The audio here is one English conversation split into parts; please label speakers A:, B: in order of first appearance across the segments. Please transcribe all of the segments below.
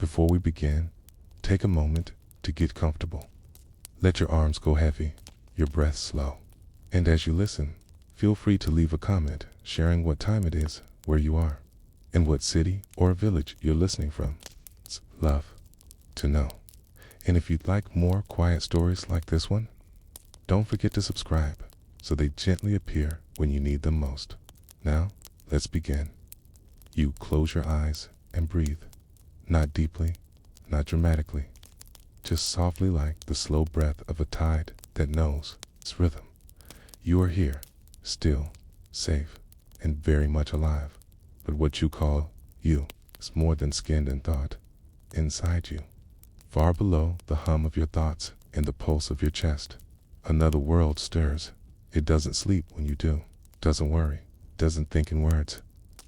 A: Before we begin, take a moment to get comfortable. Let your arms go heavy, your breath slow. And as you listen, feel free to leave a comment sharing what time it is, where you are, and what city or village you're listening from. It's love to know. And if you'd like more quiet stories like this one, don't forget to subscribe so they gently appear when you need them most. Now, let's begin. You close your eyes and breathe. Not deeply, not dramatically, just softly like the slow breath of a tide that knows its rhythm. You are here, still, safe, and very much alive. But what you call you is more than skin and thought. Inside you, far below the hum of your thoughts and the pulse of your chest, another world stirs. It doesn't sleep when you do, doesn't worry, doesn't think in words.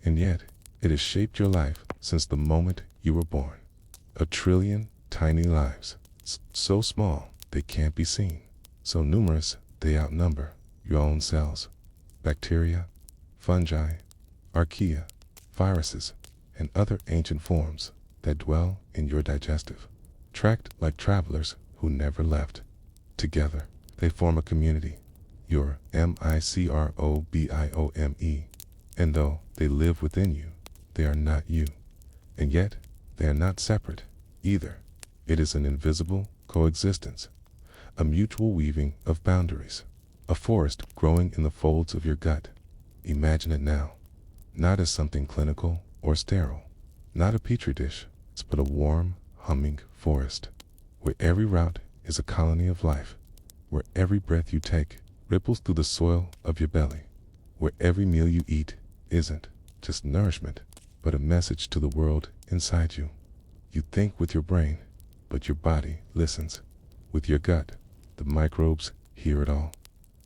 A: And yet, it has shaped your life since the moment you were born. 1 trillion tiny lives, so small they can't be seen, so numerous they outnumber your own cells. Bacteria, fungi, archaea, viruses, and other ancient forms that dwell in your digestive tract like travelers who never left. Together, they form a community, your microbiome. And though they live within you, they are not you. And yet, they are not separate either. It is an invisible coexistence, a mutual weaving of boundaries, a forest growing in the folds of your gut. Imagine it now, not as something clinical or sterile, not a petri dish, but a warm, humming forest, where every route is a colony of life, where every breath you take ripples through the soil of your belly, where every meal you eat isn't just nourishment, but a message to the world inside you. You think with your brain, but your body listens. With your gut, the microbes hear it all.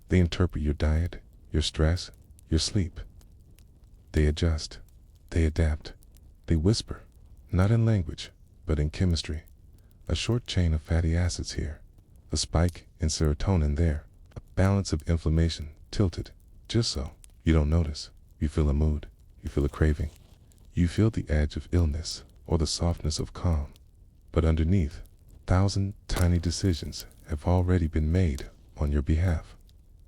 A: They interpret your diet, your stress, your sleep. They adjust, they adapt, they whisper, not in language, but in chemistry. A short chain of fatty acids here, a spike in serotonin there, a balance of inflammation tilted, just so you don't notice. You feel a mood, you feel a craving, you feel the edge of illness or the softness of calm. But underneath, 1,000 tiny decisions have already been made on your behalf.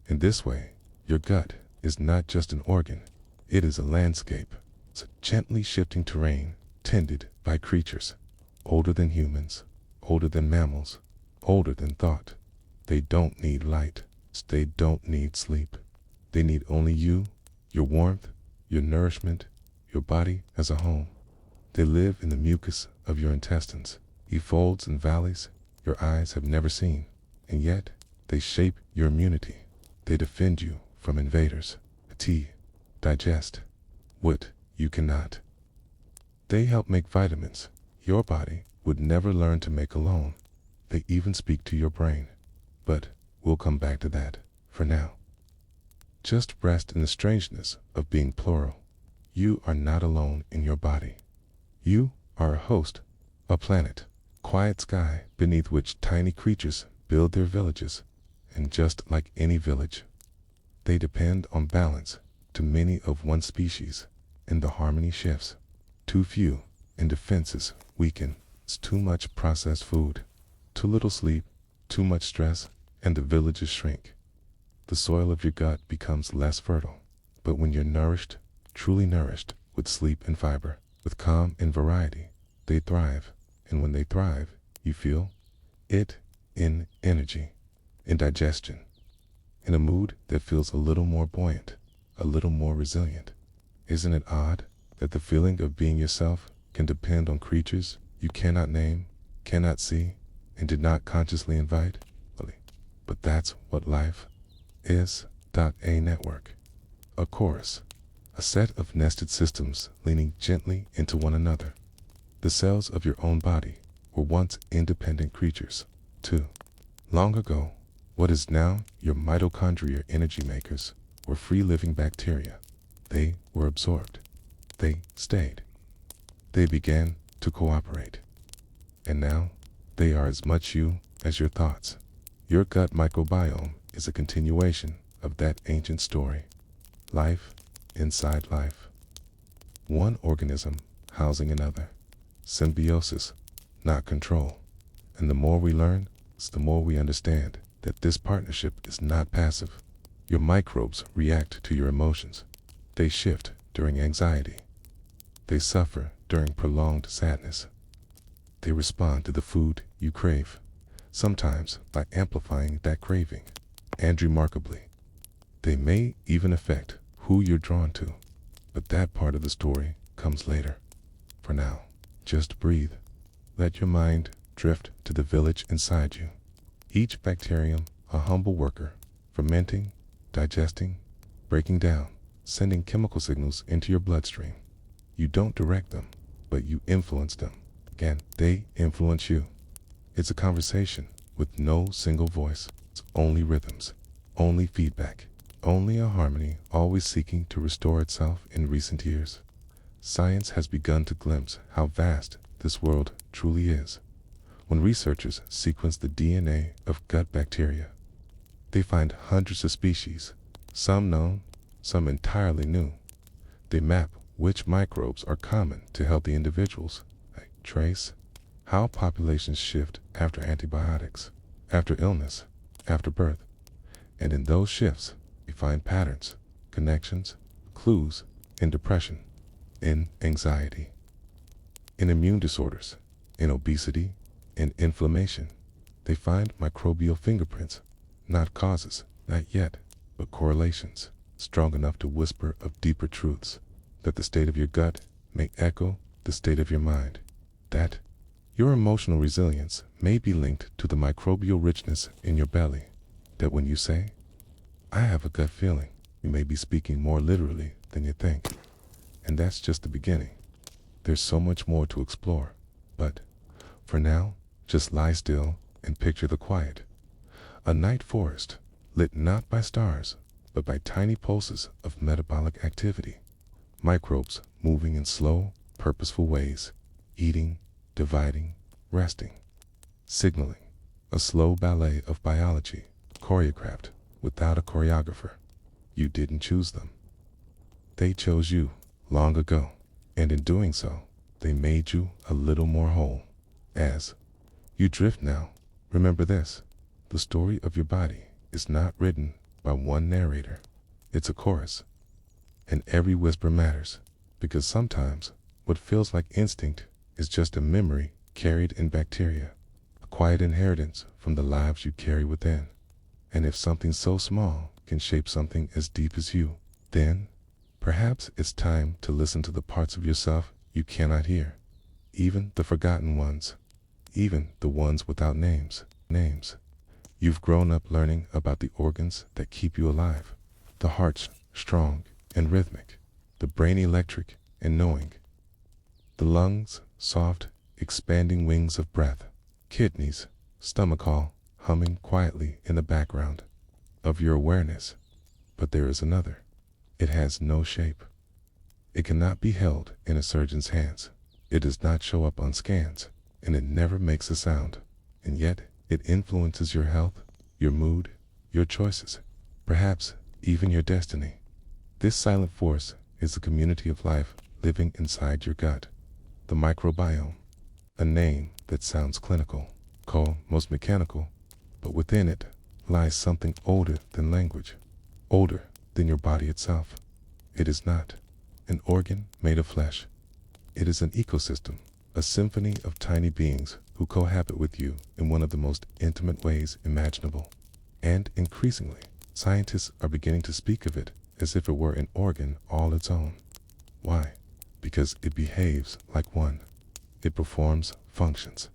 A: In this way, your gut is not just an organ, it is a landscape. It's a gently shifting terrain tended by creatures older than humans, older than mammals, older than thought. They don't need light, they don't need sleep. They need only you, your warmth, your nourishment, your body as a home. They live in the mucus of your intestines, folds and valleys your eyes have never seen, and yet they shape your immunity. They defend you from invaders. Digest what you cannot. They help make vitamins your body would never learn to make alone. They even speak to your brain. But we'll come back to that. For now, just rest in the strangeness of being plural. You are not alone in your body. You are a host, a planet, quiet sky beneath which tiny creatures build their villages. And just like any village, they depend on balance. Too many of one species, and the harmony shifts. Too few, and defenses weaken. It's too much processed food, too little sleep, too much stress, and the villages shrink. The soil of your gut becomes less fertile. But when you're nourished, truly nourished, with sleep and fiber, with calm and variety, they thrive. And when they thrive, you feel it in energy, in digestion, in a mood that feels a little more buoyant, a little more resilient. Isn't it odd that the feeling of being yourself can depend on creatures you cannot name, cannot see, and did not consciously invite? But that's what life is. A network, a chorus, a set of nested systems leaning gently into one another. The cells of your own body were once independent creatures, too. Long ago, what is now your mitochondria energy makers were free-living bacteria. They were absorbed. They stayed. They began to cooperate. And now, they are as much you as your thoughts. Your gut microbiome is a continuation of that ancient story. Life inside life. One organism housing another. Symbiosis not control. And the more we learn, the more we understand that this partnership is not passive. Your microbes react to your emotions. They shift during anxiety. They suffer during prolonged sadness. They respond to the food you crave, sometimes by amplifying that craving. And remarkably, they may even affect who you're drawn to. But that part of the story comes later. For now, just breathe. Let your mind drift to the village inside you. Each bacterium a humble worker, fermenting, digesting, breaking down, sending chemical signals into your bloodstream. You don't direct them, but you influence them. Again, they influence you. It's a conversation with no single voice. It's only rhythms, only feedback, only a harmony always seeking to restore itself in recent years. Science has begun to glimpse how vast this world truly is. When researchers sequence the DNA of gut bacteria, they find hundreds of species, some known, some entirely new. They map which microbes are common to healthy individuals, trace how populations shift after antibiotics, after illness, after birth. And in those shifts, we find patterns, connections, clues in depression, in anxiety, in immune disorders, in obesity, in inflammation. They find microbial fingerprints, not causes, not yet, but correlations, strong enough to whisper of deeper truths, that the state of your gut may echo the state of your mind, that your emotional resilience may be linked to the microbial richness in your belly, that when you say, "I have a gut feeling," you may be speaking more literally than you think. And that's just the beginning. There's so much more to explore, but for now, just lie still and picture the quiet. A night forest, lit not by stars, but by tiny pulses of metabolic activity. Microbes moving in slow, purposeful ways, eating, dividing, resting, signaling. A slow ballet of biology, choreographed without a choreographer. You didn't choose them. They chose you long ago, and in doing so, they made you a little more whole. As you drift now, remember this: the story of your body is not written by one narrator. It's a chorus, and every whisper matters, because sometimes what feels like instinct is just a memory carried in bacteria, a quiet inheritance from the lives you carry within. And if something so small can shape something as deep as you, then perhaps it's time to listen to the parts of yourself you cannot hear, even the forgotten ones, even the ones without names. You've grown up learning about the organs that keep you alive, the heart's strong and rhythmic, the brain electric and knowing, the lungs soft, expanding wings of breath, kidneys, stomach all humming quietly in the background of your awareness. But there is another. It has no shape. It cannot be held in a surgeon's hands. It does not show up on scans, and it never makes a sound. And yet, it influences your health, your mood, your choices, perhaps even your destiny. This silent force is the community of life living inside your gut, the microbiome, a name that sounds clinical, almost mechanical, but within it lies something older than language, older than your body itself. It is not an organ made of flesh. It is an ecosystem, a symphony of tiny beings who cohabit with you in one of the most intimate ways imaginable. And increasingly, scientists are beginning to speak of it as if it were an organ all its own. Why? Because it behaves like one. It performs functions.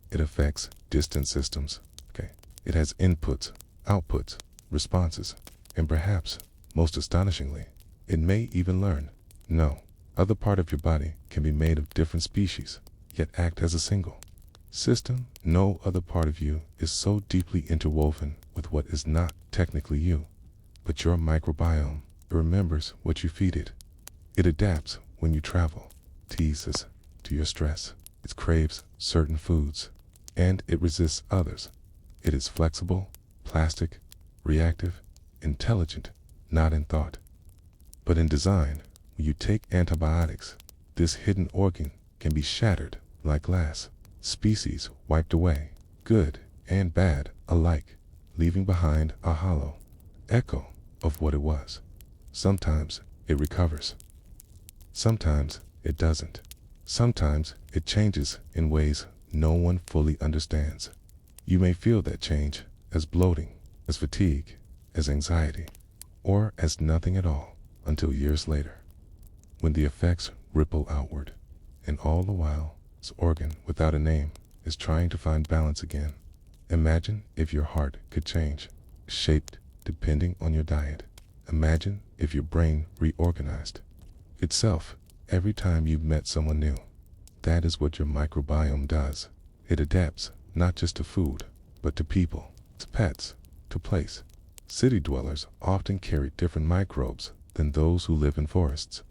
A: It affects distant systems. It has inputs, outputs, responses, and perhaps, most astonishingly, it may even learn. No other part of your body can be made of different species, yet act as a single system. No other part of you is so deeply interwoven with what is not technically you, but your microbiome. It remembers what you feed it. It adapts when you travel, teases to your stress. It craves certain foods, and it resists others. It is flexible, plastic, reactive, intelligent, not in thought, but in design. When you take antibiotics, this hidden organ can be shattered like glass. species wiped away, good and bad alike, leaving behind a hollow echo of what it was. Sometimes it recovers. Sometimes it doesn't. Sometimes it changes in ways no one fully understands. You may feel that change as bloating, as fatigue, as anxiety, or as nothing at all until years later, when the effects ripple outward, and all the while, this organ without a name is trying to find balance again. Imagine if your heart could change, shaped depending on your diet. Imagine if your brain reorganized itself every time you met someone new. That is what your microbiome does. It adapts not just to food, but to people, to pets, to place. City dwellers often carry different microbes than those who live in forests.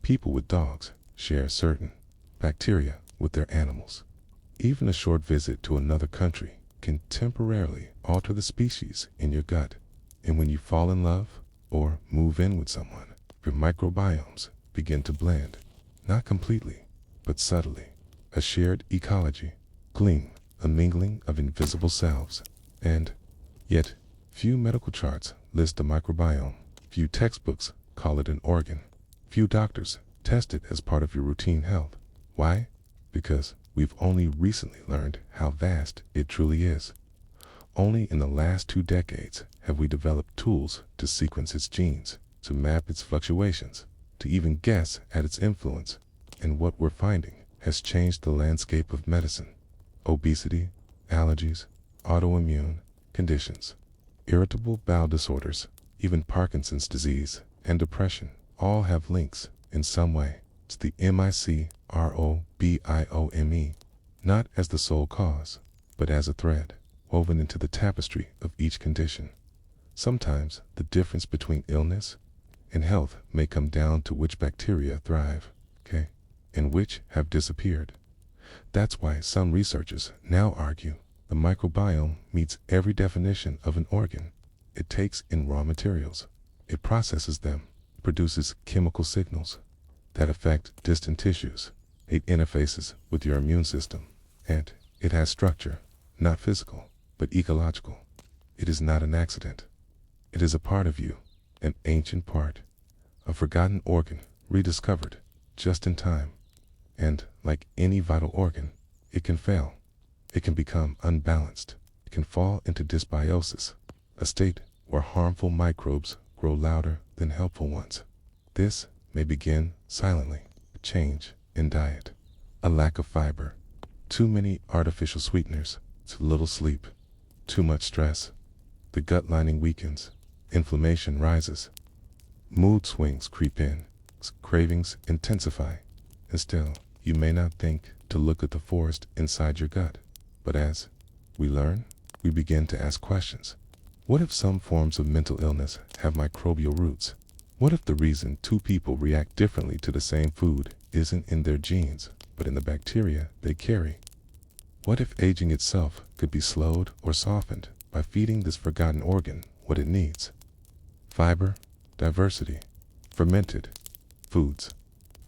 A: People with dogs share certain bacteria with their animals. Even a short visit to another country can temporarily alter the species in your gut. And when you fall in love or move in with someone, your microbiomes begin to blend, not completely, but subtly. A shared ecology, gleam, a mingling of invisible selves. And yet, few medical charts list the microbiome. Few textbooks call it an organ. Few doctors test it as part of your routine health. Why? Because we've only recently learned how vast it truly is. Only in the last 2 decades have we developed tools to sequence its genes, to map its fluctuations, to even guess at its influence. And what we're finding has changed the landscape of medicine. Obesity, allergies, autoimmune conditions, irritable bowel disorders, even Parkinson's disease and depression all have links in some way to the microbiome, not as the sole cause, but as a thread woven into the tapestry of each condition. Sometimes the difference between illness and health may come down to which bacteria thrive, and which have disappeared. That's why some researchers now argue the microbiome meets every definition of an organ. It takes in raw materials, it processes them, produces chemical signals that affect distant tissues, it interfaces with your immune system, and it has structure, not physical, but ecological. It is not an accident. It is a part of you, an ancient part, a forgotten organ rediscovered just in time. And like any vital organ, it can fail. It can become unbalanced. It can fall into dysbiosis, a state where harmful microbes grow louder than helpful ones. This may begin silently. A change in diet, a lack of fiber, too many artificial sweeteners, too little sleep, too much stress. The gut lining weakens, inflammation rises, mood swings creep in, cravings intensify, and still, you may not think to look at the forest inside your gut. But as we learn, we begin to ask questions. What if some forms of mental illness have microbial roots? What if the reason 2 people react differently to the same food isn't in their genes, but in the bacteria they carry? What if aging itself could be slowed or softened by feeding this forgotten organ what it needs? Fiber, diversity, fermented foods,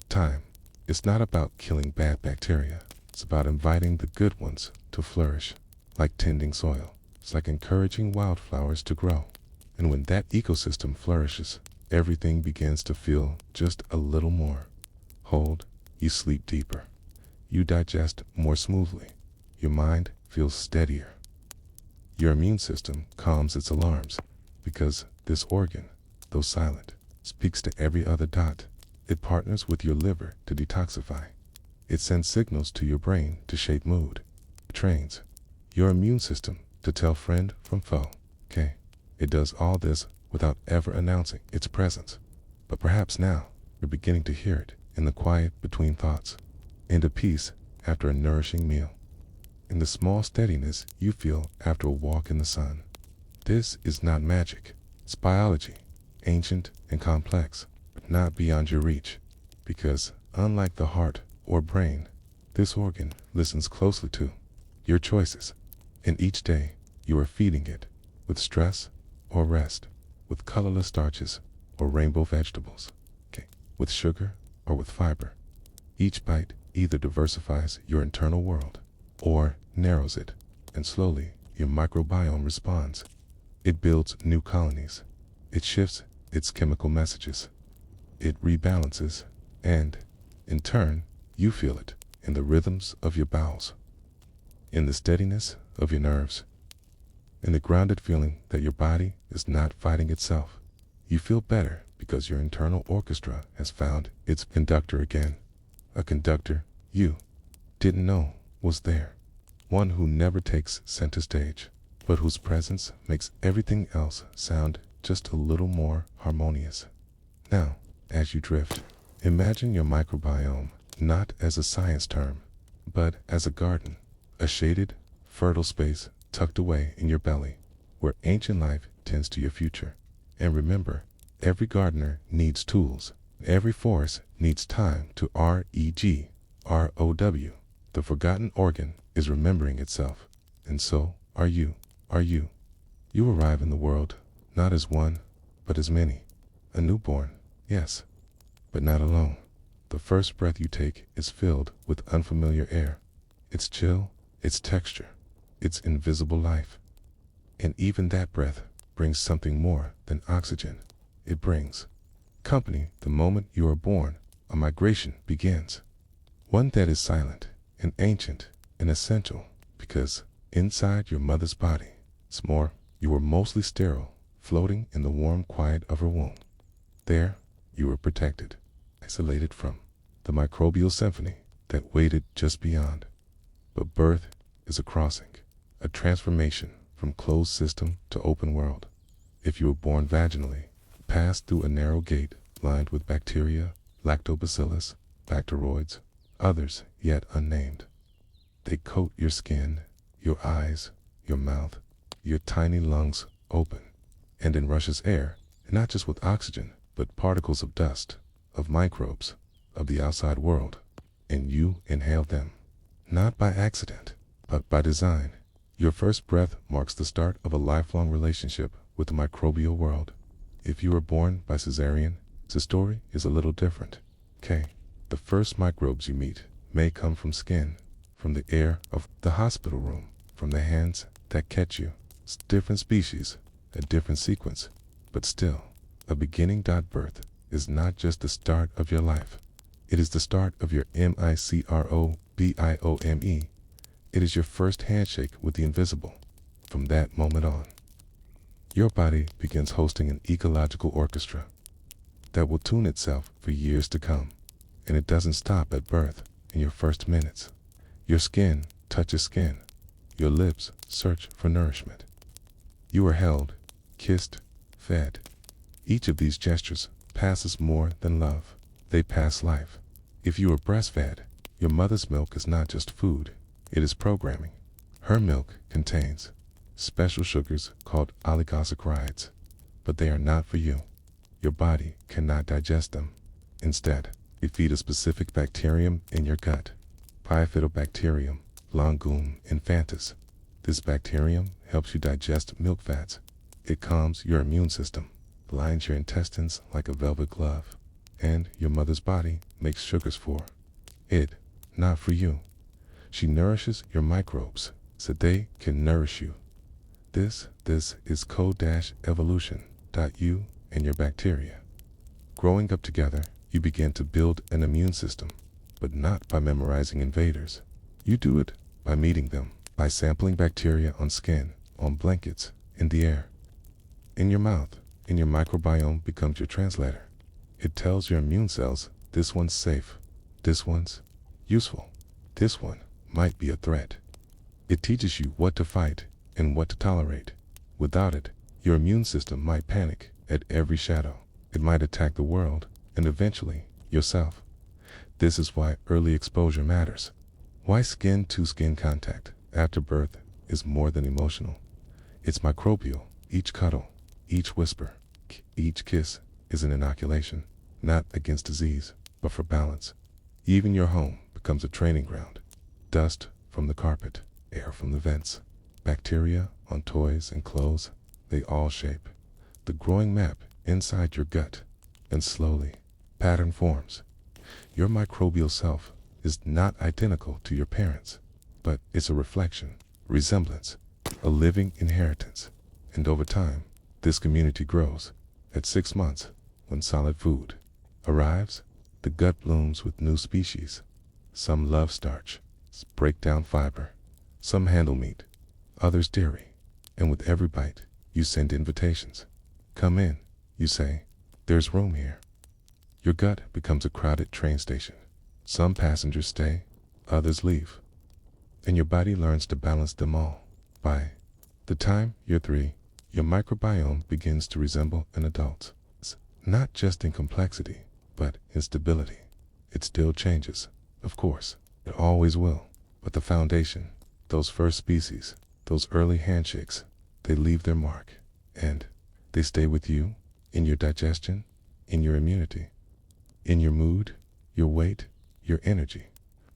A: time. It's not about killing bad bacteria. It's about inviting the good ones to flourish, like tending soil. It's like encouraging wildflowers to grow. And when that ecosystem flourishes, everything begins to feel just a little more whole. You sleep deeper. You digest more smoothly. Your mind feels steadier. Your immune system calms its alarms, because this organ, though silent, speaks to every other dot. It partners with your liver to detoxify. It sends signals to your brain to shape mood. It trains your immune system to tell friend from foe. It does all this without ever announcing its presence. But perhaps now you're beginning to hear it in the quiet between thoughts, in the peace after a nourishing meal, in the small steadiness you feel after a walk in the sun. This is not magic. It's biology, ancient and complex, but not beyond your reach, because unlike the heart or brain, this organ listens closely to your choices, and each day you are feeding it with stress or rest, with colorless starches or rainbow vegetables, with sugar or with fiber. Each bite either diversifies your internal world or narrows it, and slowly your microbiome responds. It builds new colonies. It shifts its chemical messages. It rebalances, and, in turn, you feel it in the rhythms of your bowels, in the steadiness of your nerves, in the grounded feeling that your body is not fighting itself. You feel better because your internal orchestra has found its conductor again, a conductor you didn't know was there, one who never takes center stage, but whose presence makes everything else sound just a little more harmonious. Now, as you drift, imagine your microbiome not as a science term, but as a garden, a shaded, fertile space tucked away in your belly, where ancient life tends to your future. And remember, every gardener needs tools. Every forest needs time to REGROW. The forgotten organ is remembering itself. And so are you. You arrive in the world, not as one, but as many. A newborn, yes, but not alone. The first breath you take is filled with unfamiliar air. Its chill, its texture, its invisible life. And even that breath brings something more than oxygen. It brings company. The moment you are born, a migration begins. One that is silent and ancient and essential, because inside your mother's body, you were mostly sterile, floating in the warm quiet of her womb. There, you were protected, isolated from the microbial symphony that waited just beyond. But birth is a crossing, a transformation from closed system to open world. If you were born vaginally, pass through a narrow gate lined with bacteria, lactobacillus, bacteroids, others yet unnamed. They coat your skin, your eyes, your mouth, your tiny lungs open, and in rushes air, not just with oxygen, but particles of dust, of microbes, of the outside world, and you inhale them, not by accident, but by design. Your first breath marks the start of a lifelong relationship with the microbial world. If you were born by cesarean, the story is a little different. The first microbes you meet may come from skin, from the air of the hospital room, from the hands that catch you. It's different species, a different sequence, but still, a beginning. Birth is not just the start of your life. It is the start of your microbiome. It is your first handshake with the invisible. From that moment on, your body begins hosting an ecological orchestra that will tune itself for years to come. And it doesn't stop at birth. In your first minutes, your skin touches skin. Your lips search for nourishment. You are held, kissed, fed. Each of these gestures passes more than love. They pass life. If you are breastfed, your mother's milk is not just food, it is programming. Her milk contains special sugars called oligosaccharides, but they are not for you. Your body cannot digest them. Instead, they feed a specific bacterium in your gut, Bifidobacterium longum infantis. This bacterium helps you digest milk fats. It calms your immune system, lines your intestines like a velvet glove, and your mother's body makes sugars for it, not for you. She nourishes your microbes so they can nourish you. This is co-evolution. You and your bacteria. Growing up together, you begin to build an immune system, but not by memorizing invaders. You do it by meeting them, by sampling bacteria on skin, on blankets, in the air. In your mouth, in your microbiome becomes your translator. It tells your immune cells, this one's safe, this one's useful, this one might be a threat. It teaches you what to fight and what to tolerate. Without it, your immune system might panic at every shadow. It might attack the world, and eventually, yourself. This is why early exposure matters. Why skin-to-skin contact after birth is more than emotional. It's microbial. Each cuddle, each whisper, each kiss is an inoculation, not against disease, but for balance. Even your home becomes a training ground. Dust from the carpet, air from the vents, bacteria on toys and clothes, they all shape the growing map inside your gut, and slowly, pattern forms. Your microbial self is not identical to your parents'. but it's a reflection, resemblance, a living inheritance. And over time, this community grows. At 6 months, when solid food arrives, the gut blooms with new species. Some love starch, break down fiber. Some handle meat, others dairy. And with every bite, you send invitations. Come in, you say. There's room here. Your gut becomes a crowded train station. Some passengers stay, others leave. And your body learns to balance them all. By the time you're 3, your microbiome begins to resemble an adult's. Not just in complexity, but in stability. It still changes, of course. It always will. But the foundation, those first species, those early handshakes, they leave their mark. And they stay with you, in your digestion, in your immunity, in your mood, your weight, your energy.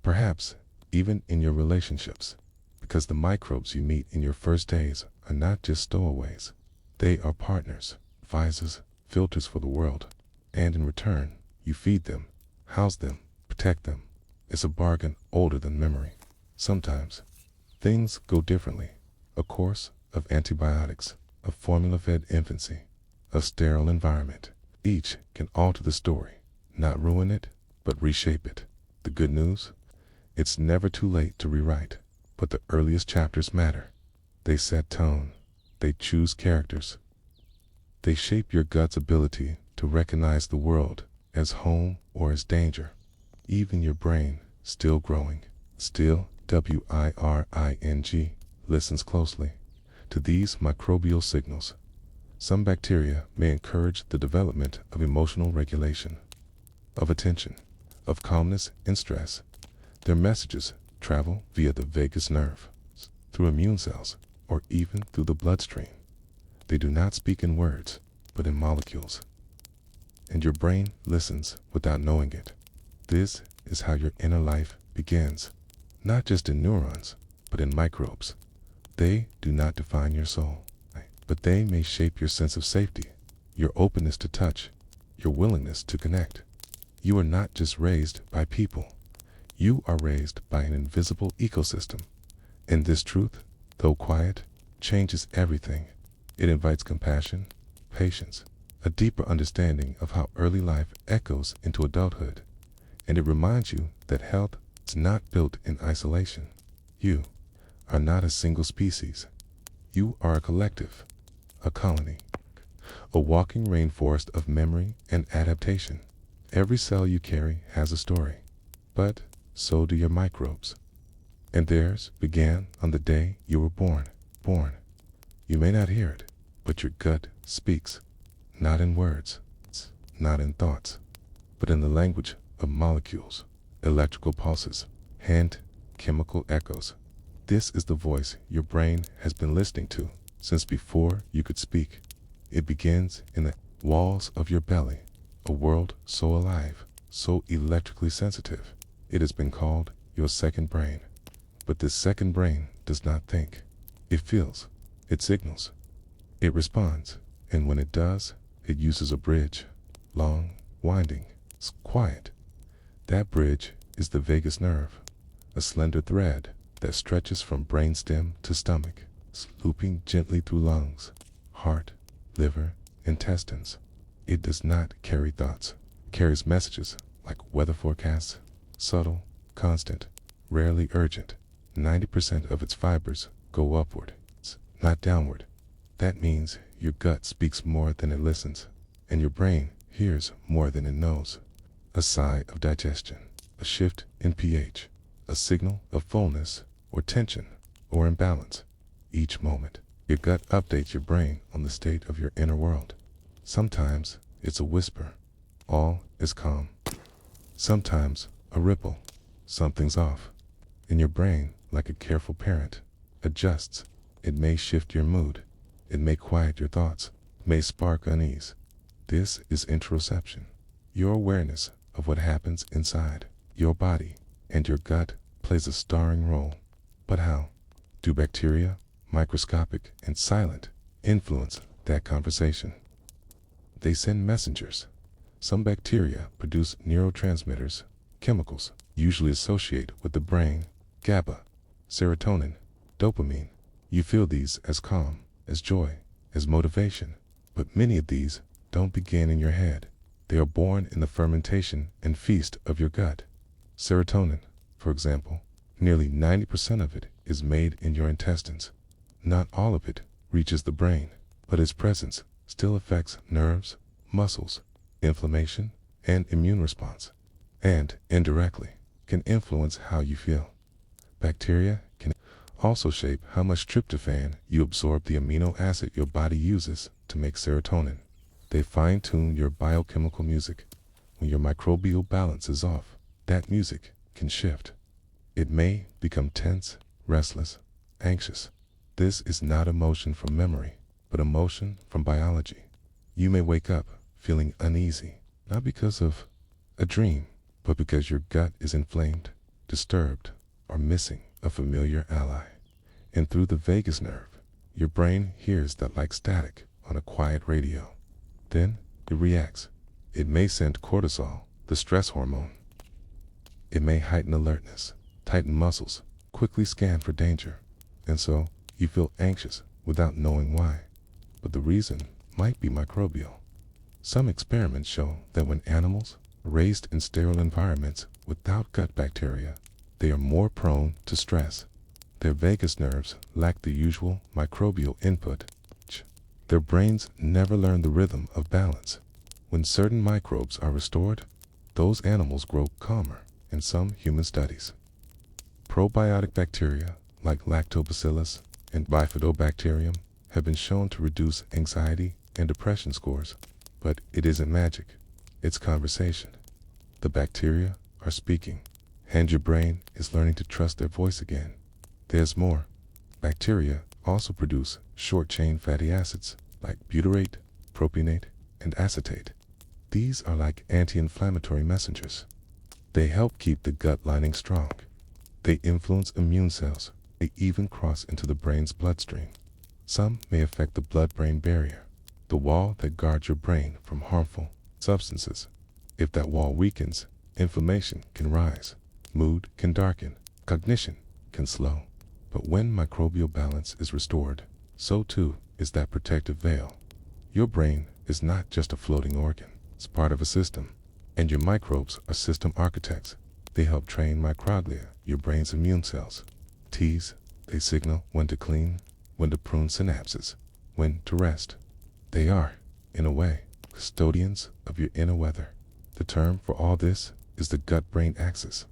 A: Perhaps even in your relationships. Because the microbes you meet in your first days are not just stowaways. They are partners, advisors, filters for the world. And in return, you feed them, house them, protect them. It's a bargain older than memory. Sometimes, things go differently. A course of antibiotics, a formula-fed infancy, a sterile environment. Each can alter the story, not ruin it, but reshape it. The good news? It's never too late to rewrite. But the earliest chapters matter. They set tone. They choose characters. They shape your gut's ability to recognize the world as home or as danger. Even your brain, still growing, still wiring, listens closely to these microbial signals. Some bacteria may encourage the development of emotional regulation, of attention, of calmness and stress. Their messages travel via the vagus nerve, through immune cells, or even through the bloodstream. They do not speak in words, but in molecules. And your brain listens without knowing it. This is how your inner life begins, not just in neurons, but in microbes. They do not define your soul, but they may shape your sense of safety, your openness to touch, your willingness to connect. You are not just raised by people. You are raised by an invisible ecosystem. And this truth, though quiet, changes everything. It invites compassion, patience, a deeper understanding of how early life echoes into adulthood. And it reminds you that health is not built in isolation. You are not a single species. You are a collective, a colony, a walking rainforest of memory and adaptation. Every cell you carry has a story, but so do your microbes. And theirs began on the day you were born. You may not hear it, but your gut speaks, not in words, not in thoughts, but in the language of molecules, electrical pulses, and chemical echoes. This is the voice your brain has been listening to since before you could speak. It begins in the walls of your belly, a world so alive, so electrically sensitive. It has been called your second brain. But this second brain does not think. It feels. It signals. It responds. And when it does, it uses a bridge. Long, winding, quiet. That bridge is the vagus nerve, a slender thread that stretches from brainstem to stomach, looping gently through lungs, heart, liver, intestines. It does not carry thoughts. It carries messages like weather forecasts, subtle, constant, rarely urgent. 90% of its fibers go upward, not downward. That means your gut speaks more than it listens, and your brain hears more than it knows. A sigh of digestion, a shift in pH, a signal of fullness or tension or imbalance. Each moment, your gut updates your brain on the state of your inner world. Sometimes it's a whisper, all is calm. Sometimes a ripple, something's off. And your brain, like a careful parent, adjusts. It may shift your mood. It may quiet your thoughts, may spark unease. This is interoception, your awareness of what happens inside your body, and your gut plays a starring role. But how do bacteria, microscopic and silent, influence that conversation? They send messengers. Some bacteria produce neurotransmitters, chemicals usually associated with the brain, GABA. serotonin, dopamine. You feel these as calm, as joy, as motivation. But many of these don't begin in your head. They are born in the fermentation and feast of your gut. Serotonin, for example, nearly 90% of it is made in your intestines. Not all of it reaches the brain, but its presence still affects nerves, muscles, inflammation, and immune response, and indirectly can influence how you feel. Bacteria can also shape how much tryptophan you absorb, the amino acid your body uses to make serotonin. They fine-tune your biochemical music. When your microbial balance is off, that music can shift. It may become tense, restless, anxious. This is not emotion from memory, but emotion from biology. You may wake up feeling uneasy, not because of a dream, but because your gut is inflamed, disturbed, or missing a familiar ally. And through the vagus nerve, your brain hears that like static on a quiet radio. Then it reacts. It may send cortisol, the stress hormone. It may heighten alertness, tighten muscles, quickly scan for danger. And so you feel anxious without knowing why. But the reason might be microbial. Some experiments show that when animals are raised in sterile environments without gut bacteria, they are more prone to stress. Their vagus nerves lack the usual microbial input. Their brains never learn the rhythm of balance. When certain microbes are restored, those animals grow calmer. In some human studies, probiotic bacteria like lactobacillus and bifidobacterium have been shown to reduce anxiety and depression scores. But it isn't magic, it's conversation. The bacteria are speaking, and your brain is learning to trust their voice again. There's more. Bacteria also produce short-chain fatty acids like butyrate, propionate, and acetate. These are like anti-inflammatory messengers. They help keep the gut lining strong. They influence immune cells. They even cross into the brain's bloodstream. Some may affect the blood-brain barrier, the wall that guards your brain from harmful substances. If that wall weakens, inflammation can rise, mood can darken, cognition can slow. But when microbial balance is restored, so too is that protective veil. Your brain is not just a floating organ, it's part of a system. And your microbes are system architects. They help train microglia, your brain's immune cells. T's, they signal when to clean, when to prune synapses, when to rest. They are, in a way, custodians of your inner weather. The term for all this is the gut-brain axis.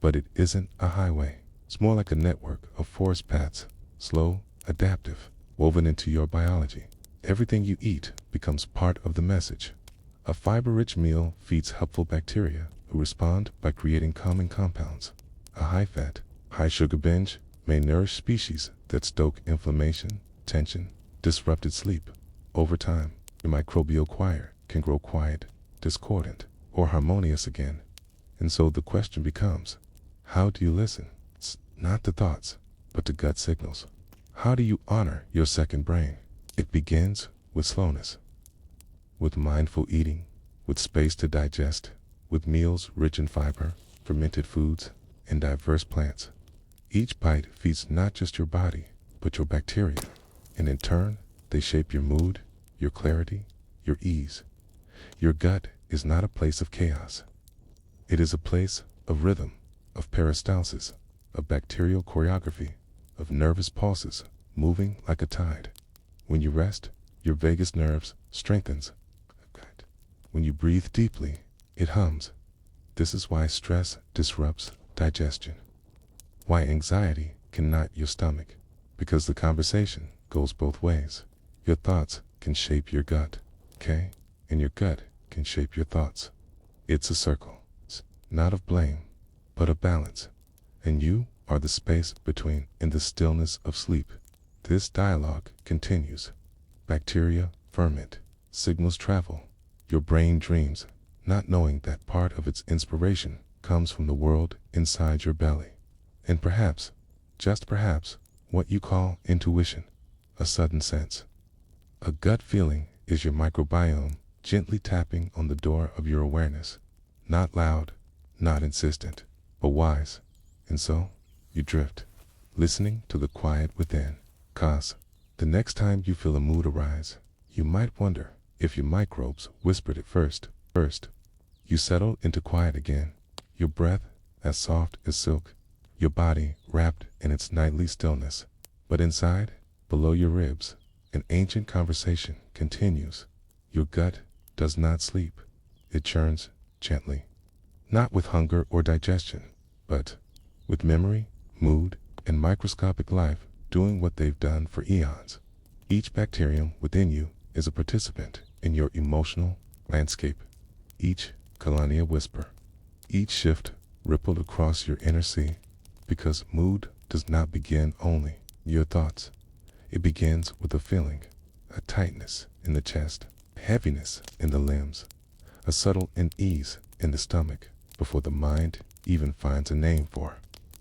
A: But it isn't a highway. It's more like a network of forest paths, slow, adaptive, woven into your biology. Everything you eat becomes part of the message. A fiber-rich meal feeds helpful bacteria who respond by creating calming compounds. A high-fat, high-sugar binge may nourish species that stoke inflammation, tension, disrupted sleep. Over time, your microbial choir can grow quiet, discordant, or harmonious again. And so the question becomes, how do you listen? It's not to thoughts, but to gut signals. How do you honor your second brain? It begins with slowness, with mindful eating, with space to digest, with meals rich in fiber, fermented foods, and diverse plants. Each bite feeds not just your body, but your bacteria, and in turn, they shape your mood, your clarity, your ease. Your gut is not a place of chaos. It is a place of rhythm, of peristalsis, of bacterial choreography, of nervous pulses moving like a tide. When you rest, your vagus nerves strengthens. When you breathe deeply, it hums. This is why stress disrupts digestion. Why anxiety can knot your stomach. Because the conversation goes both ways. Your thoughts can shape your gut, okay? And your gut can shape your thoughts. It's a circle. It's not of blame, but of balance. And you are the space between in the stillness of sleep. This dialogue continues. Bacteria ferment. Signals travel. Your brain dreams, not knowing that part of its inspiration comes from the world inside your belly. And perhaps, just perhaps, what you call intuition, a sudden sense. A gut feeling is your microbiome gently tapping on the door of your awareness. Not loud, not insistent, but wise. And so, you drift. listening to the quiet within. 'Cause the next time you feel a mood arise, you might wonder if your microbes whispered it first. You settle into quiet again, your breath as soft as silk, your body wrapped in its nightly stillness. But inside, below your ribs, an ancient conversation continues. Your gut does not sleep. It churns gently, not with hunger or digestion, but with memory, mood, and microscopic life doing what they've done for eons. Each bacterium within you is a participant in your emotional landscape. Each colonia whisper, each shift rippled across your inner sea, because mood does not begin only your thoughts. It begins with a feeling, a tightness in the chest, heaviness in the limbs, a subtle unease in the stomach before the mind even finds a name for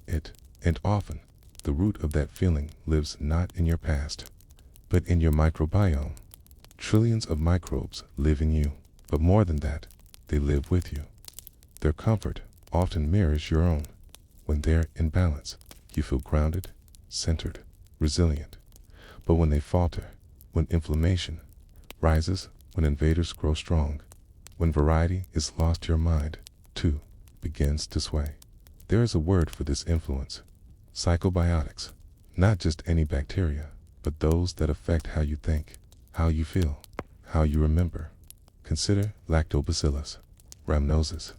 A: it. And often, the root of that feeling lives not in your past, but in your microbiome. Trillions of microbes live in you, but more than that, they live with you. Their comfort often mirrors your own. When they're in balance, you feel grounded, centered, resilient. But when they falter, when inflammation rises, when invaders grow strong, when variety is lost, your mind, too, begins to sway. There is a word for this influence: psychobiotics. Not just any bacteria, but those that affect how you think, how you feel, how you remember. Consider Lactobacillus rhamnosus.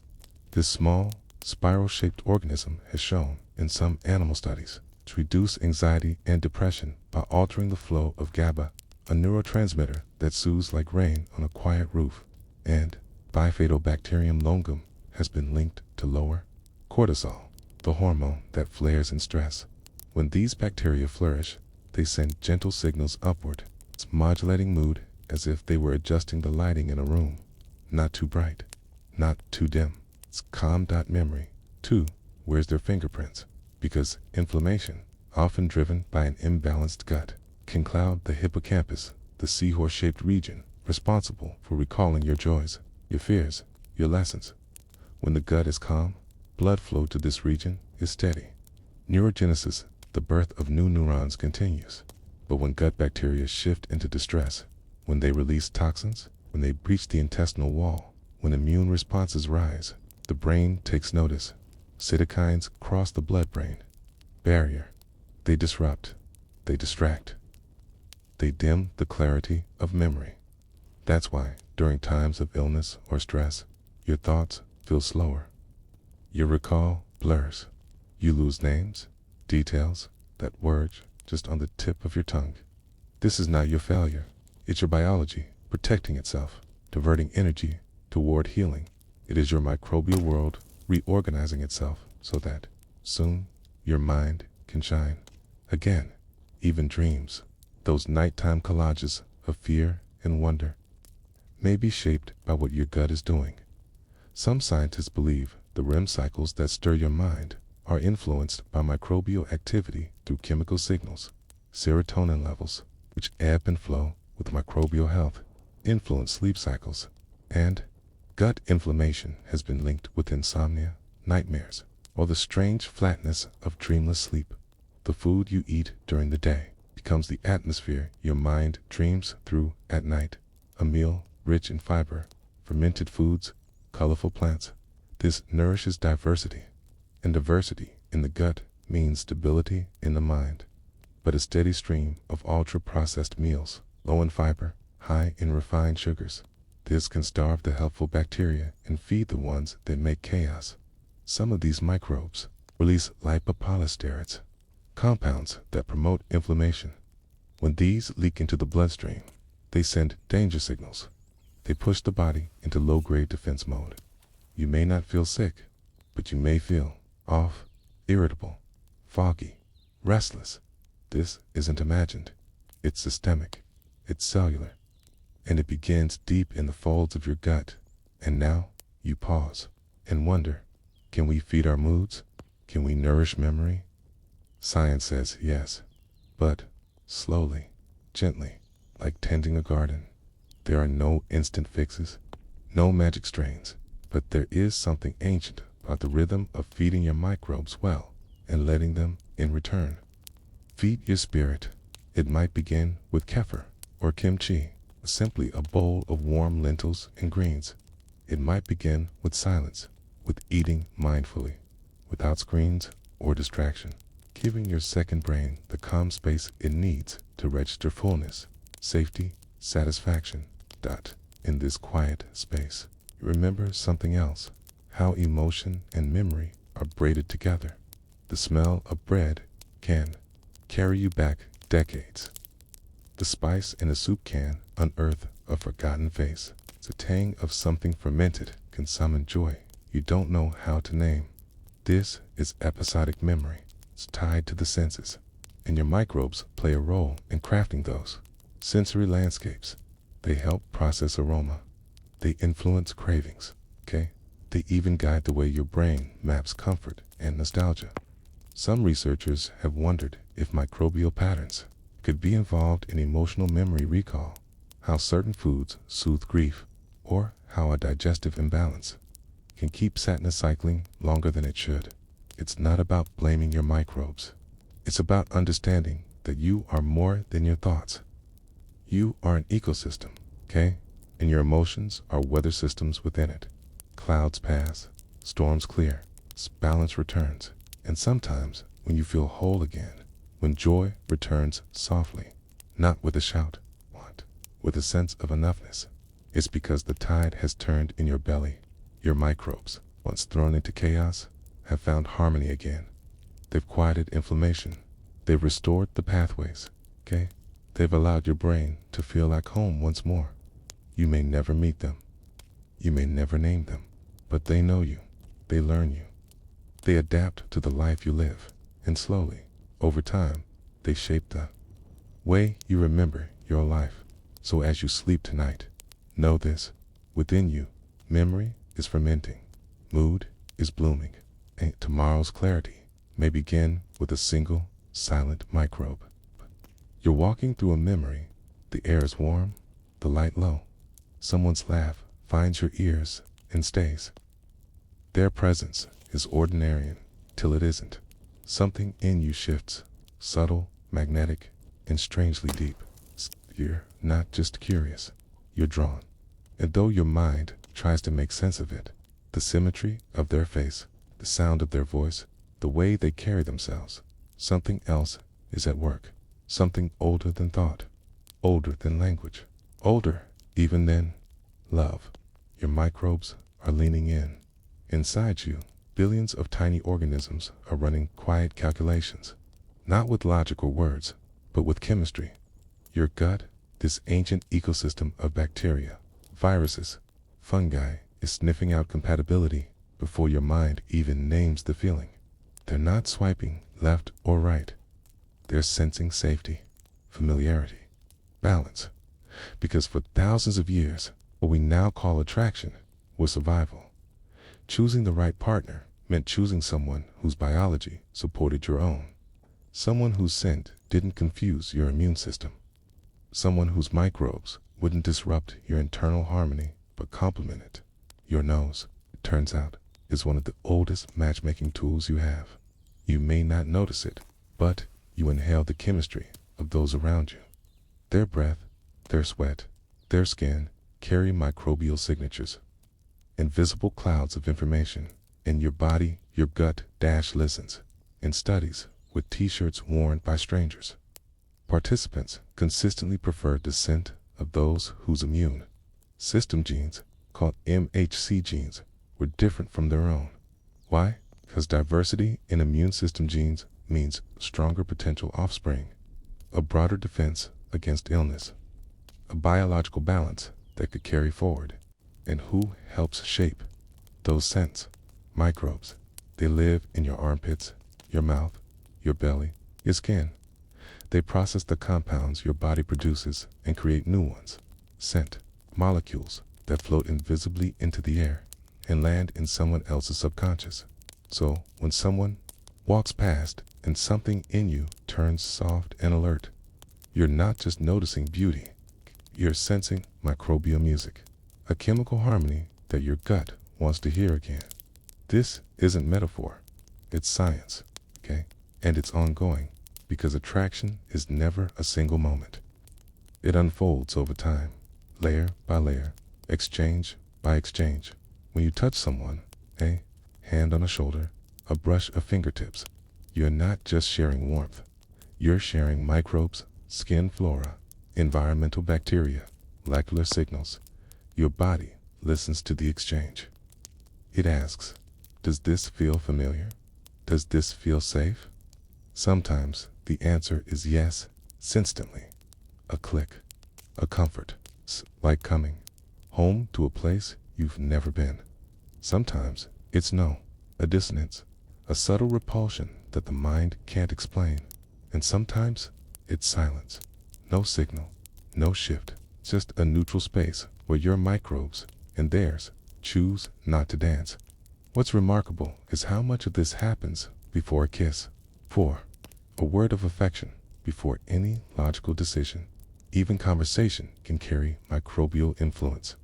A: This small, spiral-shaped organism has shown, in some animal studies, to reduce anxiety and depression by altering the flow of GABA, a neurotransmitter that soothes like rain on a quiet roof. And Bifidobacterium longum has been linked to lower cortisol, the hormone that flares in stress. When these bacteria flourish, they send gentle signals upward, modulating mood as if they were adjusting the lighting in a room. Not too bright, not too dim. It's calm. Memory, too, wears their fingerprints, because inflammation, often driven by an imbalanced gut, can cloud the hippocampus, the seahorse-shaped region responsible for recalling your joys, your fears, your lessons. When the gut is calm, blood flow to this region is steady. Neurogenesis, the birth of new neurons, continues. But when gut bacteria shift into distress, when they release toxins, when they breach the intestinal wall, when immune responses rise, the brain takes notice. Cytokines cross the blood-brain barrier. They disrupt, they distract, they dim the clarity of memory. That's why, during times of illness or stress, your thoughts feel slower. Your recall blurs. You lose names, details, that word just on the tip of your tongue. This is not your failure. It's your biology protecting itself, diverting energy toward healing. It is your microbial world reorganizing itself so that soon your mind can shine again. Even dreams, those nighttime collages of fear and wonder, may be shaped by what your gut is doing. Some scientists believe the REM cycles that stir your mind are influenced by microbial activity through chemical signals. Serotonin levels, which ebb and flow with microbial health, influence sleep cycles. And gut inflammation has been linked with insomnia, nightmares, or the strange flatness of dreamless sleep. The food you eat during the day becomes the atmosphere your mind dreams through at night. A meal rich in fiber, fermented foods, colorful plants. This nourishes diversity. And diversity in the gut means stability in the mind. But a steady stream of ultra-processed meals, low in fiber, high in refined sugars. This can starve the helpful bacteria and feed the ones that make chaos. Some of these microbes release lipopolysaccharides, compounds that promote inflammation. When these leak into the bloodstream, they send danger signals. They push the body into low-grade defense mode. You may not feel sick, but you may feel off, irritable, foggy, restless. This isn't imagined. It's systemic. It's cellular. And it begins deep in the folds of your gut. And now you pause and wonder, can we feed our moods? Can we nourish memory? Science says yes, but slowly, gently, like tending a garden. There are no instant fixes, no magic strains, but there is something ancient about the rhythm of feeding your microbes well and letting them in return. Feed your spirit. It might begin with kefir or kimchi, simply a bowl of warm lentils and greens. It might begin with silence, with eating mindfully, without screens or distraction, giving your second brain the calm space it needs to register fullness, safety, satisfaction. In this quiet space, remember something else: how emotion and memory are braided together. The smell of bread can carry you back decades. The spice in a soup can unearth a forgotten face. The tang of something fermented can summon joy you don't know how to name. This is episodic memory. It's tied to the senses, and your microbes play a role in crafting those sensory landscapes. They help process aroma. They influence cravings, okay? They even guide the way your brain maps comfort and nostalgia. Some researchers have wondered if microbial patterns could be involved in emotional memory recall, how certain foods soothe grief, or how a digestive imbalance can keep sadness cycling longer than it should. It's not about blaming your microbes. It's about understanding that you are more than your thoughts. You are an ecosystem, okay? And your emotions are weather systems within it. Clouds pass, storms clear, balance returns, and sometimes when you feel whole again, when joy returns softly, not with a shout, with a sense of enoughness, it's because the tide has turned in your belly. Your microbes, once thrown into chaos, have found harmony again. They've quieted inflammation. They've restored the pathways, okay? They've allowed your brain to feel like home once more. You may never meet them. You may never name them, but they know you. They learn you. They adapt to the life you live, and slowly, over time, they shape the way you remember your life. So as you sleep tonight, know this: within you, memory is fermenting, mood is blooming, and tomorrow's clarity may begin with a single silent microbe. You're walking through a memory. The air is warm, the light low. Someone's laugh finds your ears and stays. Their presence is ordinary till it isn't. Something in you shifts, subtle, magnetic, and strangely deep. You're not just curious, you're drawn. And though your mind tries to make sense of it, the symmetry of their face, the sound of their voice, the way they carry themselves, something else is at work. Something older than thought, older than language, older even than love. Your microbes are leaning in. Inside you, billions of tiny organisms are running quiet calculations, not with logical words, but with chemistry. Your gut, this ancient ecosystem of bacteria, viruses, fungi, is sniffing out compatibility before your mind even names the feeling. They're not swiping left or right. They're sensing safety, familiarity, balance. Because for thousands of years, what we now call attraction was survival. Choosing the right partner meant choosing someone whose biology supported your own. Someone whose scent didn't confuse your immune system. Someone whose microbes wouldn't disrupt your internal harmony but complement it. Your nose, it turns out, is one of the oldest matchmaking tools you have. You may not notice it, but you inhale the chemistry of those around you. Their breath, their sweat, their skin carry microbial signatures, invisible clouds of information. In your body, your gut listens. In studies, with t-shirts worn by strangers, participants consistently preferred the scent of those whose immune system genes, called MHC genes, were different from their own. Why? Because diversity in immune system genes means stronger potential offspring, a broader defense against illness, a biological balance that could carry forward. And who helps shape those scents? Microbes. They live in your armpits, your mouth, your belly, your skin. They process the compounds your body produces and create new ones. Scent, molecules that float invisibly into the air and land in someone else's subconscious. So when someone walks past and something in you turns soft and alert, you're not just noticing beauty, you're sensing microbial music, a chemical harmony that your gut wants to hear again. This isn't metaphor, it's science, okay? And it's ongoing, Because attraction is never a single moment. It unfolds over time, layer by layer, exchange by exchange. When you touch someone, a hand on a shoulder, a brush of fingertips, you're not just sharing warmth. You're sharing microbes, skin flora, environmental bacteria, molecular signals. Your body listens to the exchange. It asks, does this feel familiar? Does this feel safe? Sometimes the answer is yes, instantly. A click, a comfort, like coming home to a place you've never been. Sometimes it's no, a dissonance, a subtle repulsion that the mind can't explain. And sometimes it's silence, no signal, no shift, just a neutral space where your microbes and theirs choose not to dance. What's remarkable is how much of this happens before a kiss, for a word of affection, before any logical decision. Even conversation can carry microbial influence.